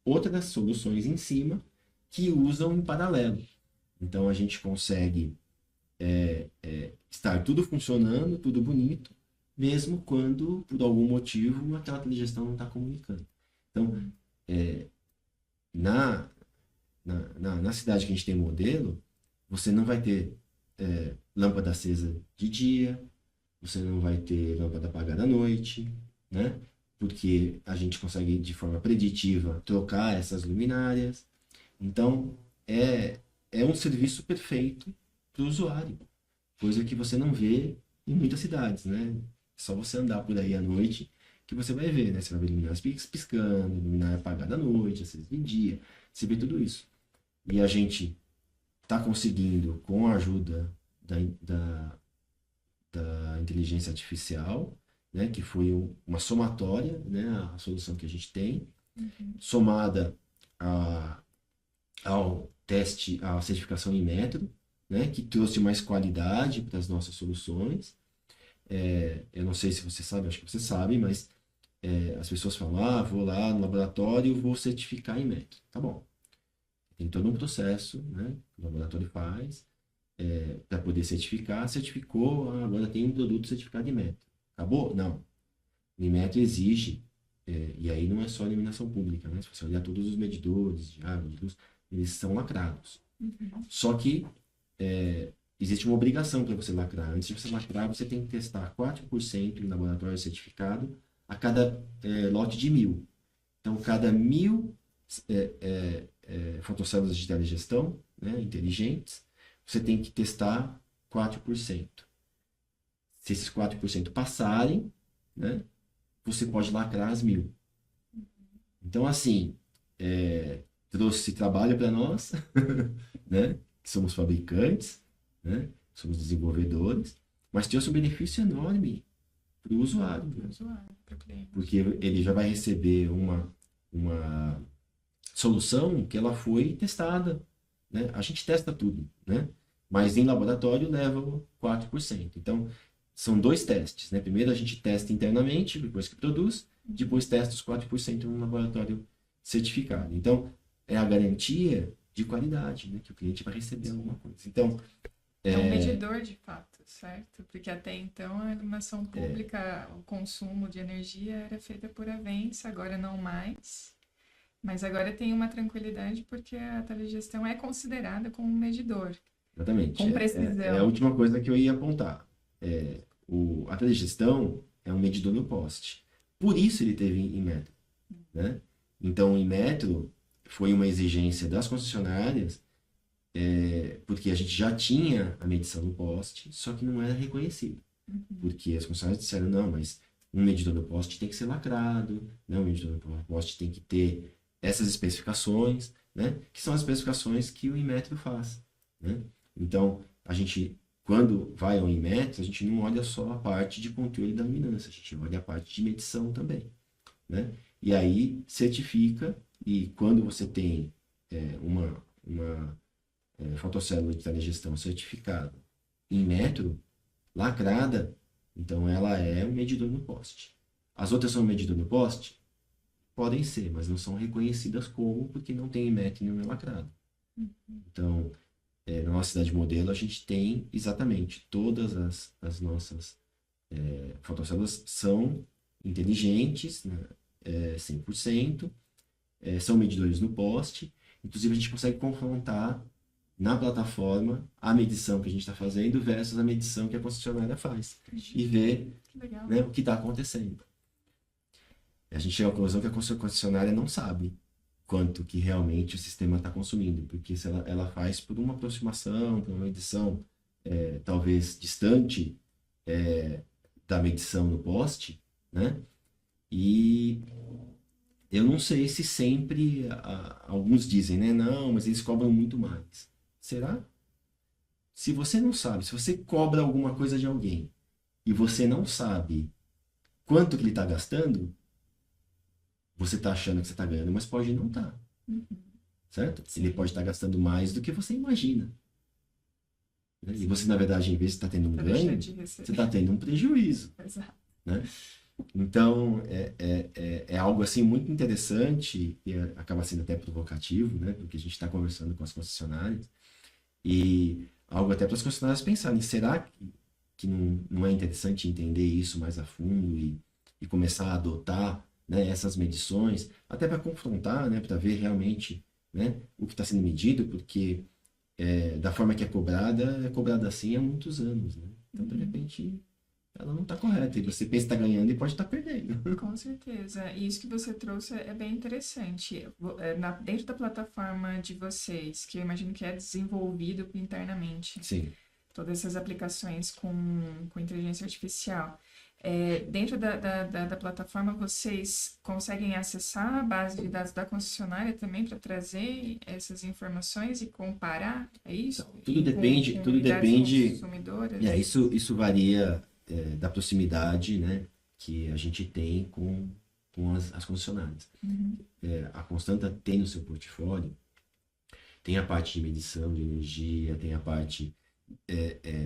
outras soluções em cima que usam em paralelo. Então a gente consegue estar tudo funcionando, tudo bonito, mesmo quando, por algum motivo, aquela telegestão não está comunicando. Então, na cidade que a gente tem modelo, você não vai ter lâmpada acesa de dia, você não vai ter lâmpada apagada à noite, né? Porque a gente consegue, de forma preditiva, trocar essas luminárias. Então, é um serviço perfeito para o usuário, coisa que você não vê em muitas cidades, né? É só você andar por aí à noite que você vai ver, né? Você vai ver luminárias piscando, luminária apagada à noite, às vezes de dia, você vê tudo isso. E a gente está conseguindo, com a ajuda da inteligência artificial, né, que foi uma somatória, né, a solução que a gente tem, somada ao teste, à certificação em metro, né, que trouxe mais qualidade para as nossas soluções. Eu não sei se você sabe, acho que você sabe, mas as pessoas falam, vou lá no laboratório, vou certificar em metro. Tá bom. Tem todo um processo, né, que o laboratório faz para poder certificar. Certificou, agora tem um produto certificado em metro. Acabou? Não. O Inmetro exige, e aí não é só a iluminação pública, né? Se você olhar todos os medidores de água, de luz, eles são lacrados. Só que existe uma obrigação para você lacrar. Antes de você lacrar, você tem que testar 4% em laboratório certificado a cada lote de 1.000. Então, cada 1.000 fotocélulas de telegestão, né, inteligentes, você tem que testar 4%. Se esses 4% passarem, né, você pode lacrar as 1.000. Então, assim, trouxe trabalho para nós, né, que somos fabricantes, né, somos desenvolvedores, mas trouxe um benefício enorme para o usuário, né? Porque ele já vai receber uma solução que ela foi testada, né? A gente testa tudo, né? Mas em laboratório leva 4%. Então, são 2 testes, né? Primeiro a gente testa internamente, depois que produz, depois testa os 4% no laboratório certificado. Então, é a garantia de qualidade, né? Que o cliente vai receber alguma coisa. Então, é um medidor de fato. certo. Porque até então a iluminação pública, o consumo de energia era feita por avença, agora não mais. Mas agora tem uma tranquilidade porque a telegestão é considerada como um medidor, Exatamente. com É a precisão. última coisa que eu ia apontar. A telegestão é um medidor no poste. Por isso ele teve em metro, né? Então, em metro foi uma exigência das concessionárias, porque a gente já tinha a medição no poste, só que não era reconhecido. Porque as concessionárias disseram, não, mas um medidor no poste tem que ser lacrado, né? Um medidor no poste tem que ter essas especificações, né? Que são as especificações que o Inmetro faz, né? Então, a gente, quando vai ao Inmetro, a gente não olha só a parte de controle da luminância, a gente olha a parte de medição também, né? E aí certifica, e quando você tem uma fotocélula de telegestão certificada em metro, lacrada, então ela é um medidor no poste. As outras são um medidor no poste? Podem ser, mas não são reconhecidas como, porque não tem metro e não é lacrado. Então, na nossa cidade modelo, a gente tem exatamente todas as nossas fotocélulas são inteligentes, né? 100%, são medidores no poste. Inclusive, a gente consegue confrontar na plataforma a medição que a gente está fazendo versus a medição que a concessionária faz. E ver, né, o que está acontecendo. A gente chega à conclusão que a concessionária não sabe quanto que realmente o sistema está consumindo, porque se ela faz por uma aproximação, por uma medição talvez distante da medição no poste, né? E eu não sei se sempre, alguns dizem, né? Não, mas eles cobram muito mais. Será? Se você não sabe, se você cobra alguma coisa de alguém e você não sabe quanto que ele está gastando, você está achando que você está ganhando, mas pode não estar. Certo? Ele pode estar gastando mais do que você imagina. Né? E você, na verdade, em vez de estar tendo um ganho, você está tendo um prejuízo. Exato. Né? Então, é algo assim muito interessante e acaba sendo até provocativo, né? Porque a gente está conversando com as concessionárias e algo até para as concessionárias pensarem, será que não é interessante entender isso mais a fundo e começar a adotar, né, essas medições, até para confrontar, né, para ver realmente, né, o que está sendo medido, porque da forma que é cobrada assim há muitos anos, né? Então, de repente, ela não está correta. E você pensa que está ganhando e pode estar perdendo. Com certeza. E isso que você trouxe é bem interessante. Dentro da plataforma de vocês, que eu imagino que é desenvolvido internamente, Sim. todas essas aplicações com inteligência artificial. Dentro da plataforma, vocês conseguem acessar a base de dados da concessionária também para trazer essas informações e comparar? É isso? Tudo depende. Consumidoras? Isso varia da proximidade, né, que a gente tem com as concessionárias. A Constanta tem no seu portfólio, tem a parte de medição de energia, tem a parte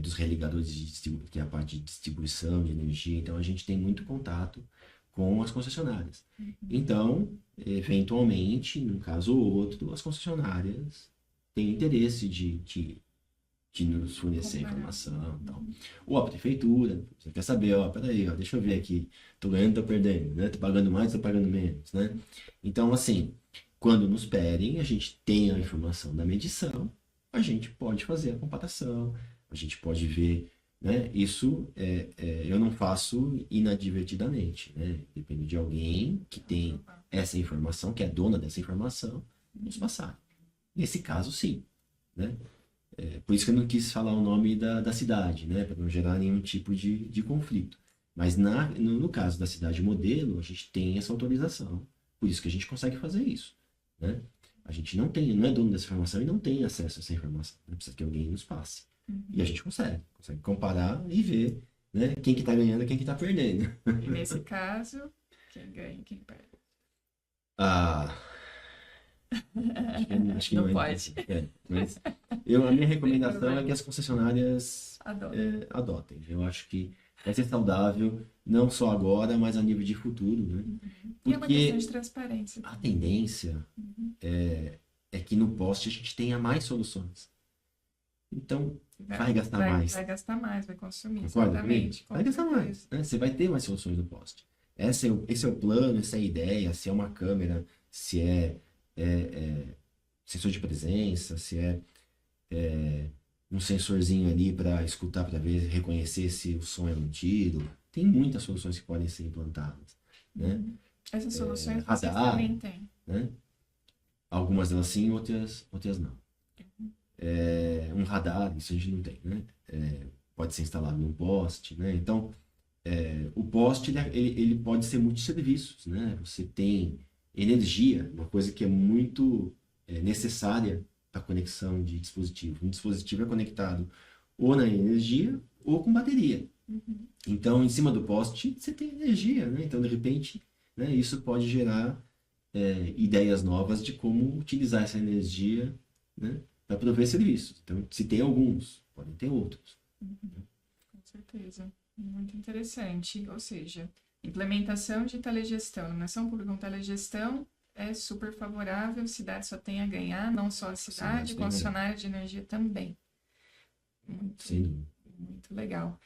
dos religadores de distribuição, que é a parte de distribuição de energia. Então, a gente tem muito contato com as concessionárias. Então, eventualmente, num caso ou outro, as concessionárias têm interesse de nos fornecer informação e tal. Ou a prefeitura, você quer saber, peraí, deixa eu ver aqui, tô ganhando, tô perdendo, né? Tô pagando mais, tô pagando menos, né? Então, assim, quando nos pedem, a gente tem a informação da medição, a gente pode fazer a comparação, a gente pode ver, né? Isso eu não faço inadvertidamente, né? Depende de alguém que tem essa informação, que é dona dessa informação, nos passar. Nesse caso, sim, né? Por isso que eu não quis falar o nome da cidade, né? Para não gerar nenhum tipo de conflito. Mas no caso da cidade modelo, a gente tem essa autorização. Por isso que a gente consegue fazer isso, né? A gente não é dono dessa informação e não tem acesso a essa informação. Né? Precisa que alguém nos passe. E a gente consegue comparar e ver, né, quem que está ganhando e quem que está perdendo. E nesse caso, quem ganha e quem perde? Acho que não não pode. Mas a minha recomendação é que as concessionárias adotem. Eu acho que vai ser saudável, não só agora, mas a nível de futuro, né? E é uma questão de transparência. A tendência é que no poste a gente tenha mais soluções. então vai gastar mais. Vai gastar mais, vai consumir, Concorda comigo? exatamente. Com Vai gastar certeza. mais, né? Você vai ter mais soluções no poste. Esse é o plano, essa é a ideia, se é uma câmera, se é sensor de presença, se um sensorzinho ali para escutar, para ver, reconhecer se o som é um tiro. Tem muitas soluções que podem ser implantadas, né? Essas soluções vocês Radar, também têm. né? Algumas delas sim, outras não. Um radar, isso a gente não tem, né? Pode ser instalado num poste, né? Então, o poste ele pode ser multisserviços, né? Você tem energia, uma coisa que é muito necessária para a conexão de dispositivo. Um dispositivo é conectado ou na energia ou com bateria. Então, em cima do poste, você tem energia, né? Então, de repente, né, isso pode gerar ideias novas de como utilizar essa energia, né, para prover serviços. Então, se tem alguns, podem ter outros. Com certeza. Muito interessante. Ou seja, implementação de telegestão, iluminação pública com telegestão é super favorável, cidade só tem a ganhar, não só a cidade, concessionária de energia também. Sim. Muito legal.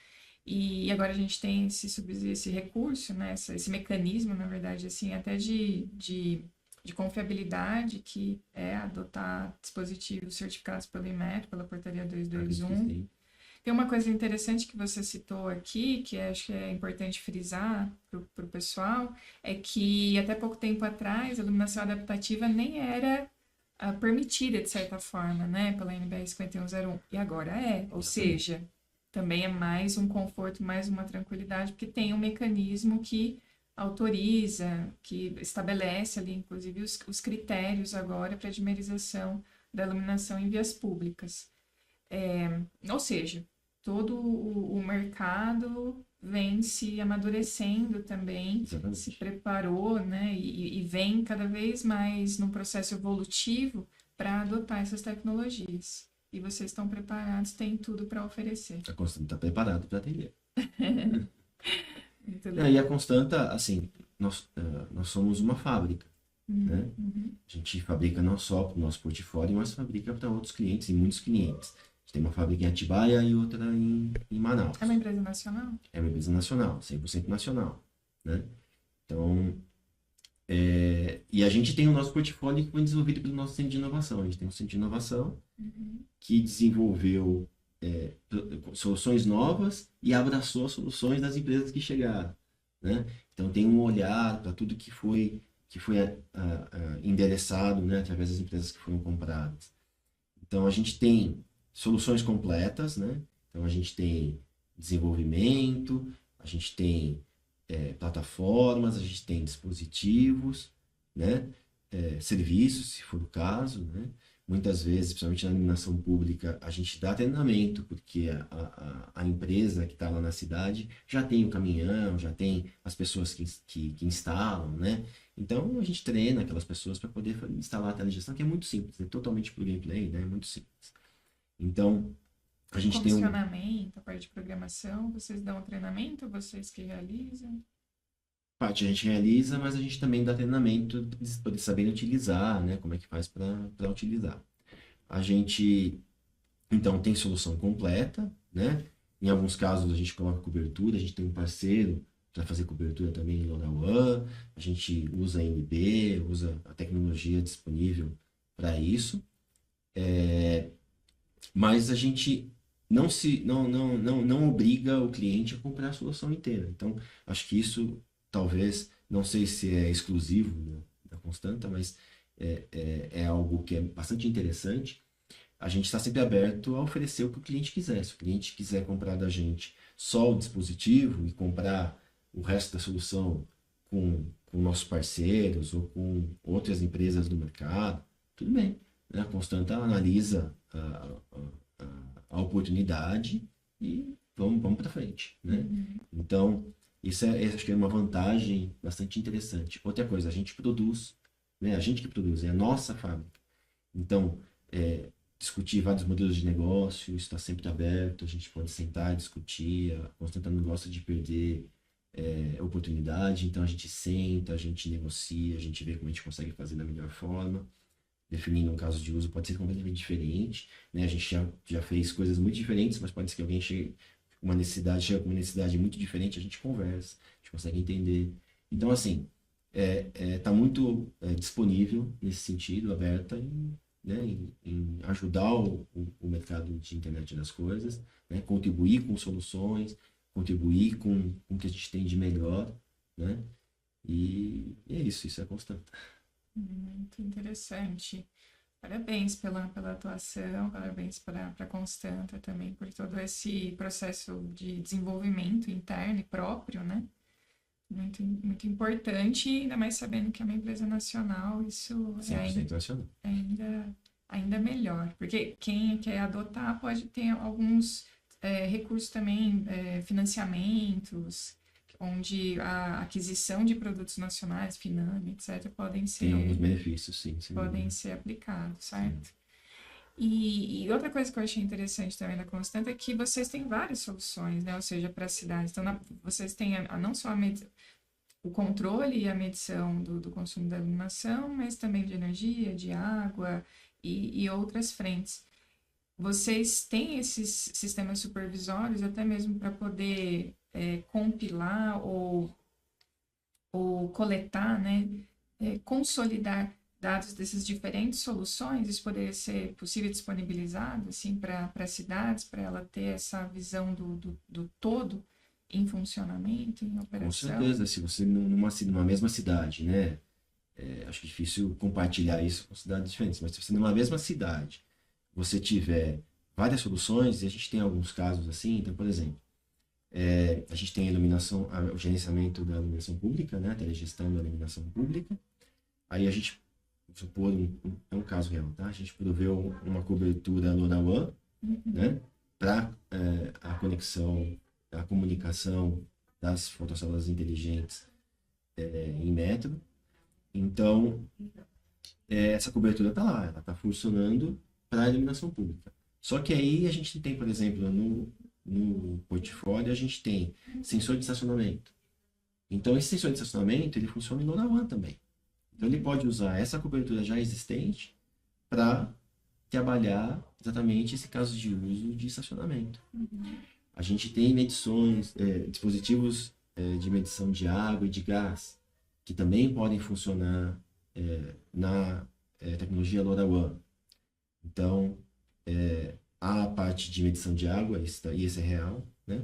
E agora a gente tem esse recurso, né, esse mecanismo, na verdade, assim, até de confiabilidade, que é adotar dispositivos certificados pelo Inmetro, pela Portaria 221. Tem uma coisa interessante que você citou aqui, que acho que é importante frisar para o pessoal, é que até pouco tempo atrás a iluminação adaptativa nem era permitida, de certa forma, né, pela NBR 5101, e agora é, ou seja, também é mais um conforto, mais uma tranquilidade, porque tem um mecanismo que autoriza, que estabelece ali, inclusive, os critérios agora para a dimerização da iluminação em vias públicas. Ou seja, todo o mercado vem se amadurecendo também, Exatamente. se preparou, né, e vem cada vez mais num processo evolutivo para adotar essas tecnologias. E vocês estão preparados, têm tudo para oferecer. A Constanta está preparada para atender. Muito E legal. a Constanta, assim, nós somos uma fábrica, né? A gente fabrica não só para o nosso portfólio, mas fabrica para outros clientes e muitos clientes. A gente tem uma fábrica em Atibaia e outra em Manaus. É uma empresa nacional? É uma empresa nacional, 100% nacional, né? Então, e a gente tem o nosso portfólio que foi desenvolvido pelo nosso centro de inovação. A gente tem um centro de inovação que desenvolveu soluções novas e abraçou as soluções das empresas que chegaram, né? Então, tem um olhar para tudo que foi endereçado, né, através das empresas que foram compradas. Então, a gente tem soluções completas, né? Então, a gente tem desenvolvimento, a gente tem plataformas, a gente tem dispositivos, né? Serviços, se for o caso, né? Muitas vezes, principalmente na iluminação pública, a gente dá treinamento, porque a empresa que está lá na cidade já tem o caminhão, já tem as pessoas que instalam, né? Então, a gente treina aquelas pessoas para poder instalar a telegestão, que é muito simples, é totalmente plug and play, né? É muito simples. Então, a gente tem Comissionamento, a parte de programação, vocês dão treinamento, vocês que realizam? parte a gente realiza, mas a gente também dá treinamento de poder saber utilizar, né? Como é que faz para utilizar. A gente, então, tem solução completa, né? Em alguns casos a gente coloca cobertura, a gente tem um parceiro para fazer cobertura também em LoRaWAN, a gente usa NB, usa a tecnologia disponível para isso, mas a gente não obriga o cliente a comprar a solução inteira. Então, acho que isso talvez, não sei se é exclusivo da Constanta, mas é algo que é bastante interessante. A gente está sempre aberto a oferecer o que o cliente quiser. Se o cliente quiser comprar da gente só o dispositivo e comprar o resto da solução com nossos parceiros ou com outras empresas do mercado, tudo bem, né? A Constanta analisa a oportunidade e vamos para frente, né? Então, isso acho que é uma vantagem bastante interessante. Outra coisa, a gente produz, né? A gente que produz, é a nossa fábrica. Então, discutir vários modelos de negócio, está sempre aberto, a gente pode sentar e discutir, a Constanta não gosta de perder oportunidade, então a gente senta, a gente negocia, a gente vê como a gente consegue fazer da melhor forma. definindo um caso de uso, pode ser completamente diferente, né? A gente já fez coisas muito diferentes, mas pode ser que alguém chegue com uma necessidade, chega com uma necessidade muito diferente, a gente conversa, a gente consegue entender. Então, assim, tá muito disponível nesse sentido, aberta né, em ajudar o mercado de internet das coisas, né, contribuir com soluções, contribuir com o que a gente tem de melhor, né? E é isso é constante. Muito interessante. Parabéns pela atuação, parabéns para a Constanta também por todo esse processo de desenvolvimento interno e próprio, né? Muito importante, ainda mais sabendo que é uma empresa nacional, isso é 100% nacional. ainda melhor. Porque quem quer adotar pode ter alguns recursos também, financiamentos, onde a aquisição de produtos nacionais, Finame, etc., Tem alguns benefícios, sim. podem ser aplicados, certo? Sim. E outra coisa que eu achei interessante também da Constanta é que vocês têm várias soluções, né? Ou seja, para as cidades. Então, vocês têm não só o controle e a medição do consumo da iluminação, mas também de energia, de água e outras frentes. Vocês têm esses sistemas supervisórios até mesmo para poder compilar ou coletar, né? Consolidar dados dessas diferentes soluções, isso poderia ser possível disponibilizado assim, para cidades, para ela ter essa visão do todo em funcionamento, em operação? Com certeza, se você numa mesma cidade, né? Acho difícil compartilhar isso com cidades diferentes, mas se você numa mesma cidade, você tiver várias soluções, e a gente tem alguns casos assim, então, por exemplo, a gente tem a iluminação, o gerenciamento da iluminação pública, né? A telegestão da iluminação pública. Aí a gente, vamos supor, é um caso real, tá? A gente proveu uma cobertura LoRaWAN, né? Para a conexão, a comunicação das fotocélulas inteligentes em metro. Então, essa cobertura está lá, ela está funcionando para a iluminação pública. Só que aí a gente tem, por exemplo, no portfólio, a gente tem sensor de estacionamento. Então, esse sensor de estacionamento, ele funciona em LoRaWAN também. Então, ele pode usar essa cobertura já existente para trabalhar exatamente esse caso de uso de estacionamento. A gente tem medições, dispositivos de medição de água e de gás, que também podem funcionar na tecnologia LoRaWAN. Então, a parte de medição de água, e esse é real, né?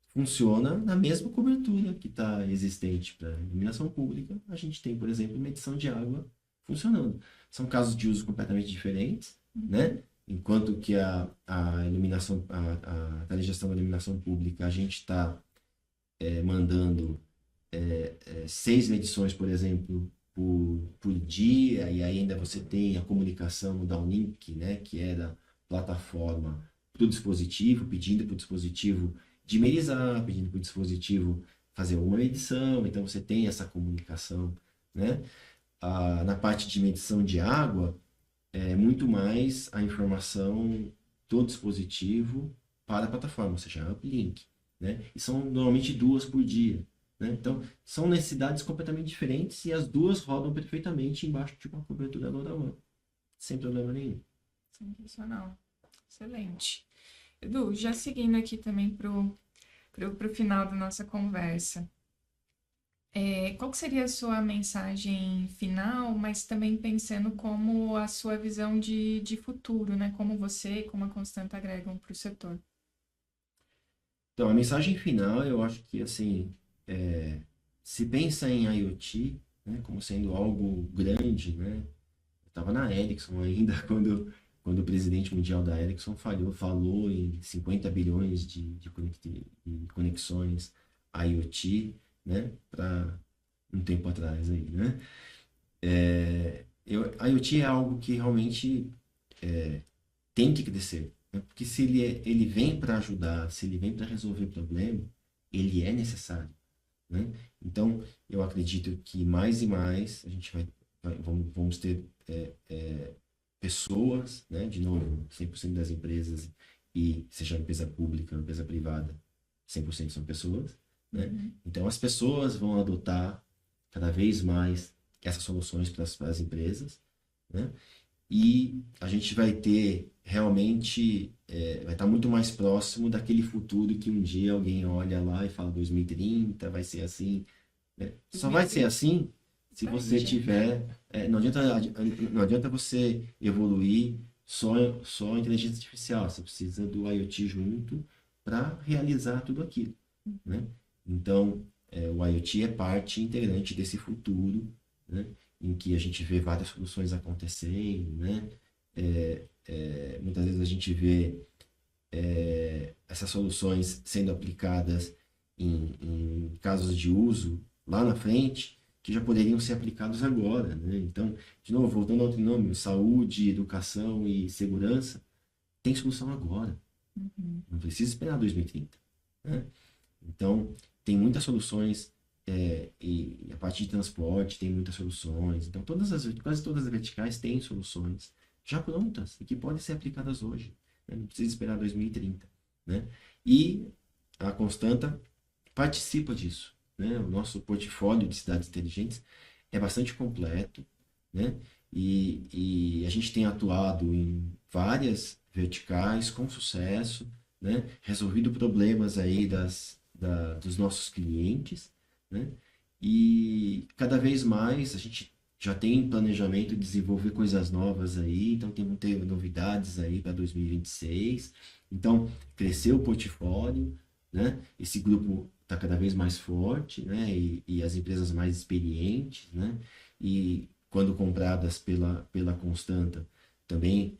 Funciona na mesma cobertura que está existente para iluminação pública. A gente tem, por exemplo, medição de água funcionando. São casos de uso completamente diferentes, né? Enquanto que a iluminação, a telegestão da iluminação pública, a gente está mandando 6 medições, por exemplo, por dia, e ainda você tem a comunicação no downlink, né? Que é da plataforma para o dispositivo, pedindo para o dispositivo dimerizar, pedindo para o dispositivo fazer uma medição, então você tem essa comunicação, né? Na parte de medição de água, é muito mais a informação do dispositivo para a plataforma, ou seja, uplink, né? E são normalmente 2 por dia, né? Então, são necessidades completamente diferentes e as duas rodam perfeitamente embaixo de uma cobertura LoRaWAN, sem problema nenhum. Sensacional. Excelente. Edu, já seguindo aqui também pro final da nossa conversa, qual que seria a sua mensagem final, mas também pensando como a sua visão de futuro, né? Como você e como a Constanta agregam para o setor? Então, a mensagem final, eu acho que, assim, se pensa em IoT, né, como sendo algo grande, né? Eu estava na Ericsson ainda quando o presidente mundial da Ericsson falou em 50 bilhões de conexões IoT, né, para um tempo atrás aí, né? IoT é algo que realmente tem que crescer, né? Porque se ele vem para ajudar, se ele vem para resolver problema, ele é necessário, né? Então, eu acredito que mais e mais a gente vamos ter pessoas, né, de novo, 100% das empresas, e seja empresa pública ou empresa privada, 100% são pessoas, né? Então, as pessoas vão adotar cada vez mais essas soluções para as empresas, né? e a gente vai ter realmente, vai estar muito mais próximo daquele futuro que um dia alguém olha lá e fala 2030, vai ser assim, né? Só vai ser 2030 assim se tá aí você já. tiver. Não adianta você evoluir só a inteligência artificial, você precisa do IoT junto para realizar tudo aquilo, né? Então, o IoT é parte integrante desse futuro, né? Em que a gente vê várias soluções acontecendo, né? Muitas vezes a gente vê essas soluções sendo aplicadas em casos de uso lá na frente que já poderiam ser aplicados agora, né? Então, de novo, voltando ao trinômio, saúde, educação e segurança, tem solução agora. Uhum. Não precisa esperar 2030, né? Então, tem muitas soluções, e a parte de transporte tem muitas soluções. Então, quase todas as verticais têm soluções já prontas e que podem ser aplicadas hoje, né? Não precisa esperar 2030, né? E a Constanta participa disso, né? O nosso portfólio de cidades inteligentes é bastante completo, né? E a gente tem atuado em várias verticais com sucesso, né? Resolvido problemas aí dos nossos clientes, né? E cada vez mais a gente já tem planejamento de desenvolver coisas novas aí, então vão ter novidades aí para 2026. Então, cresceu o portfólio, né? Esse grupo está cada vez mais forte, né? E as empresas mais experientes, né? E quando compradas pela Constanta, também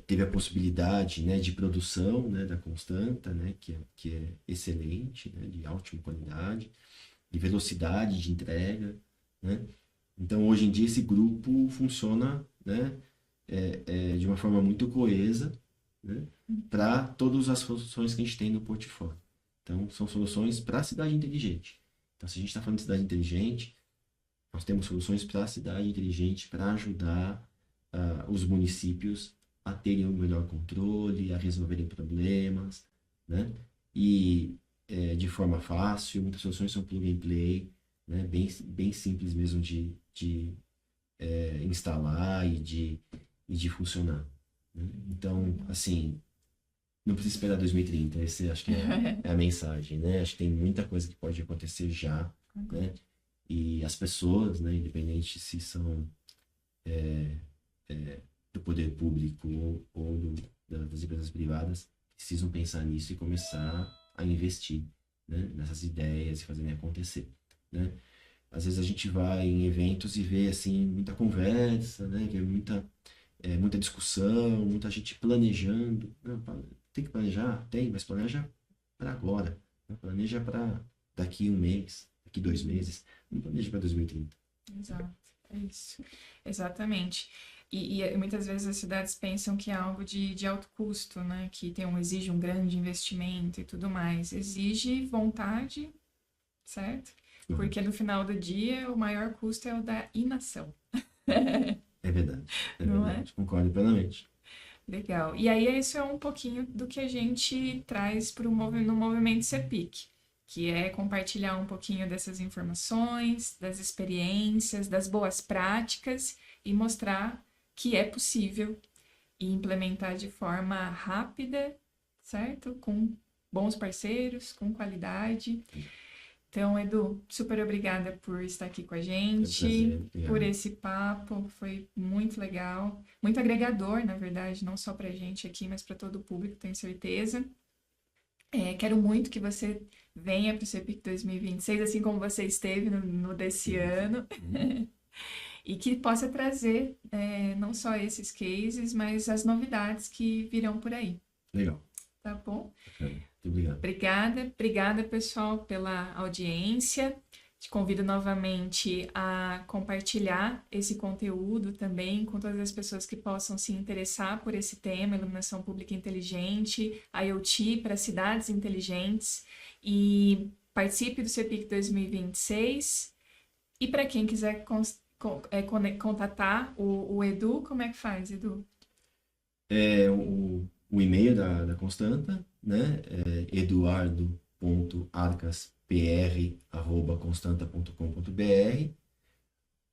teve a possibilidade, né, de produção, né, da Constanta, né, que é excelente, né, de ótima qualidade, de velocidade de entrega, né? Então, hoje em dia, esse grupo funciona, né, de uma forma muito coesa, né, para todas as soluções que a gente tem no portfólio. Então, são soluções para a cidade inteligente. Então, se a gente está falando de cidade inteligente, nós temos soluções para a cidade inteligente para ajudar os municípios a terem um melhor controle, a resolverem problemas, né? E de forma fácil, muitas soluções são plug and play, né? Bem simples mesmo de instalar e de funcionar, né? Então, assim, não precisa esperar 2030, esse acho que é a mensagem, né? Acho que tem muita coisa que pode acontecer já, né? E as pessoas, né, independente se são do poder público ou das empresas privadas, precisam pensar nisso e começar a investir, né, nessas ideias e fazerem acontecer, né? Às vezes a gente vai em eventos e vê assim muita conversa, né, vê muita discussão, muita gente planejando. Não, tem que planejar? Tem, mas planeja para agora, né? Planeja para daqui um mês, daqui 2 meses, não planeja para 2030. Exato, é isso. Exatamente. E muitas vezes as cidades pensam que é algo de alto custo, né? Que exige um grande investimento e tudo mais. Exige vontade, certo? Uhum. Porque no final do dia o maior custo é o da inação, É não é? verdade, concordo plenamente. Legal. E aí, isso é um pouquinho do que a gente traz no movimento CEPIC, que é compartilhar um pouquinho dessas informações, das experiências, das boas práticas e mostrar que é possível e implementar de forma rápida, certo? Com bons parceiros, com qualidade. Então, Edu, super obrigada por estar aqui com a É um gente, prazer, por obrigado. esse papo, foi muito legal, muito agregador, na verdade, não só para a gente aqui, mas para todo o público, tenho certeza. Quero muito que você venha para o CEPIC 2026, assim como você esteve no desse Sim, sim. ano, Uhum. e que possa trazer não só esses cases, mas as novidades que virão por aí, Legal, tá bom? bacana. Muito obrigado. Obrigada, pessoal, pela audiência. Te convido novamente a compartilhar esse conteúdo também com todas as pessoas que possam se interessar por esse tema, iluminação pública inteligente, IoT para cidades inteligentes, e participe do CEPIC 2026. E para quem quiser contatar o Edu, como é que faz, Edu? O e-mail da Constanta, né? Eduardo.arcaspr@constanta.com.br,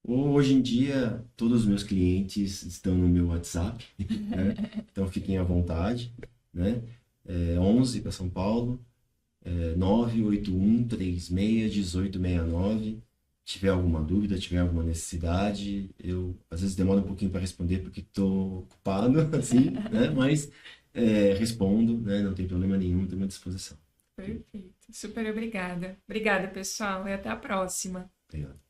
Hoje em dia, todos os meus clientes estão no meu WhatsApp, né? Então fiquem à vontade, né? 11 para São Paulo, 981361869. Tiver alguma dúvida, tiver alguma necessidade, eu às vezes demoro um pouquinho para responder porque estou ocupado, assim, né? Mas respondo, né? Não tem problema nenhum, estou à minha disposição. Perfeito. Super obrigada. Obrigada, pessoal, e até a próxima. Obrigado.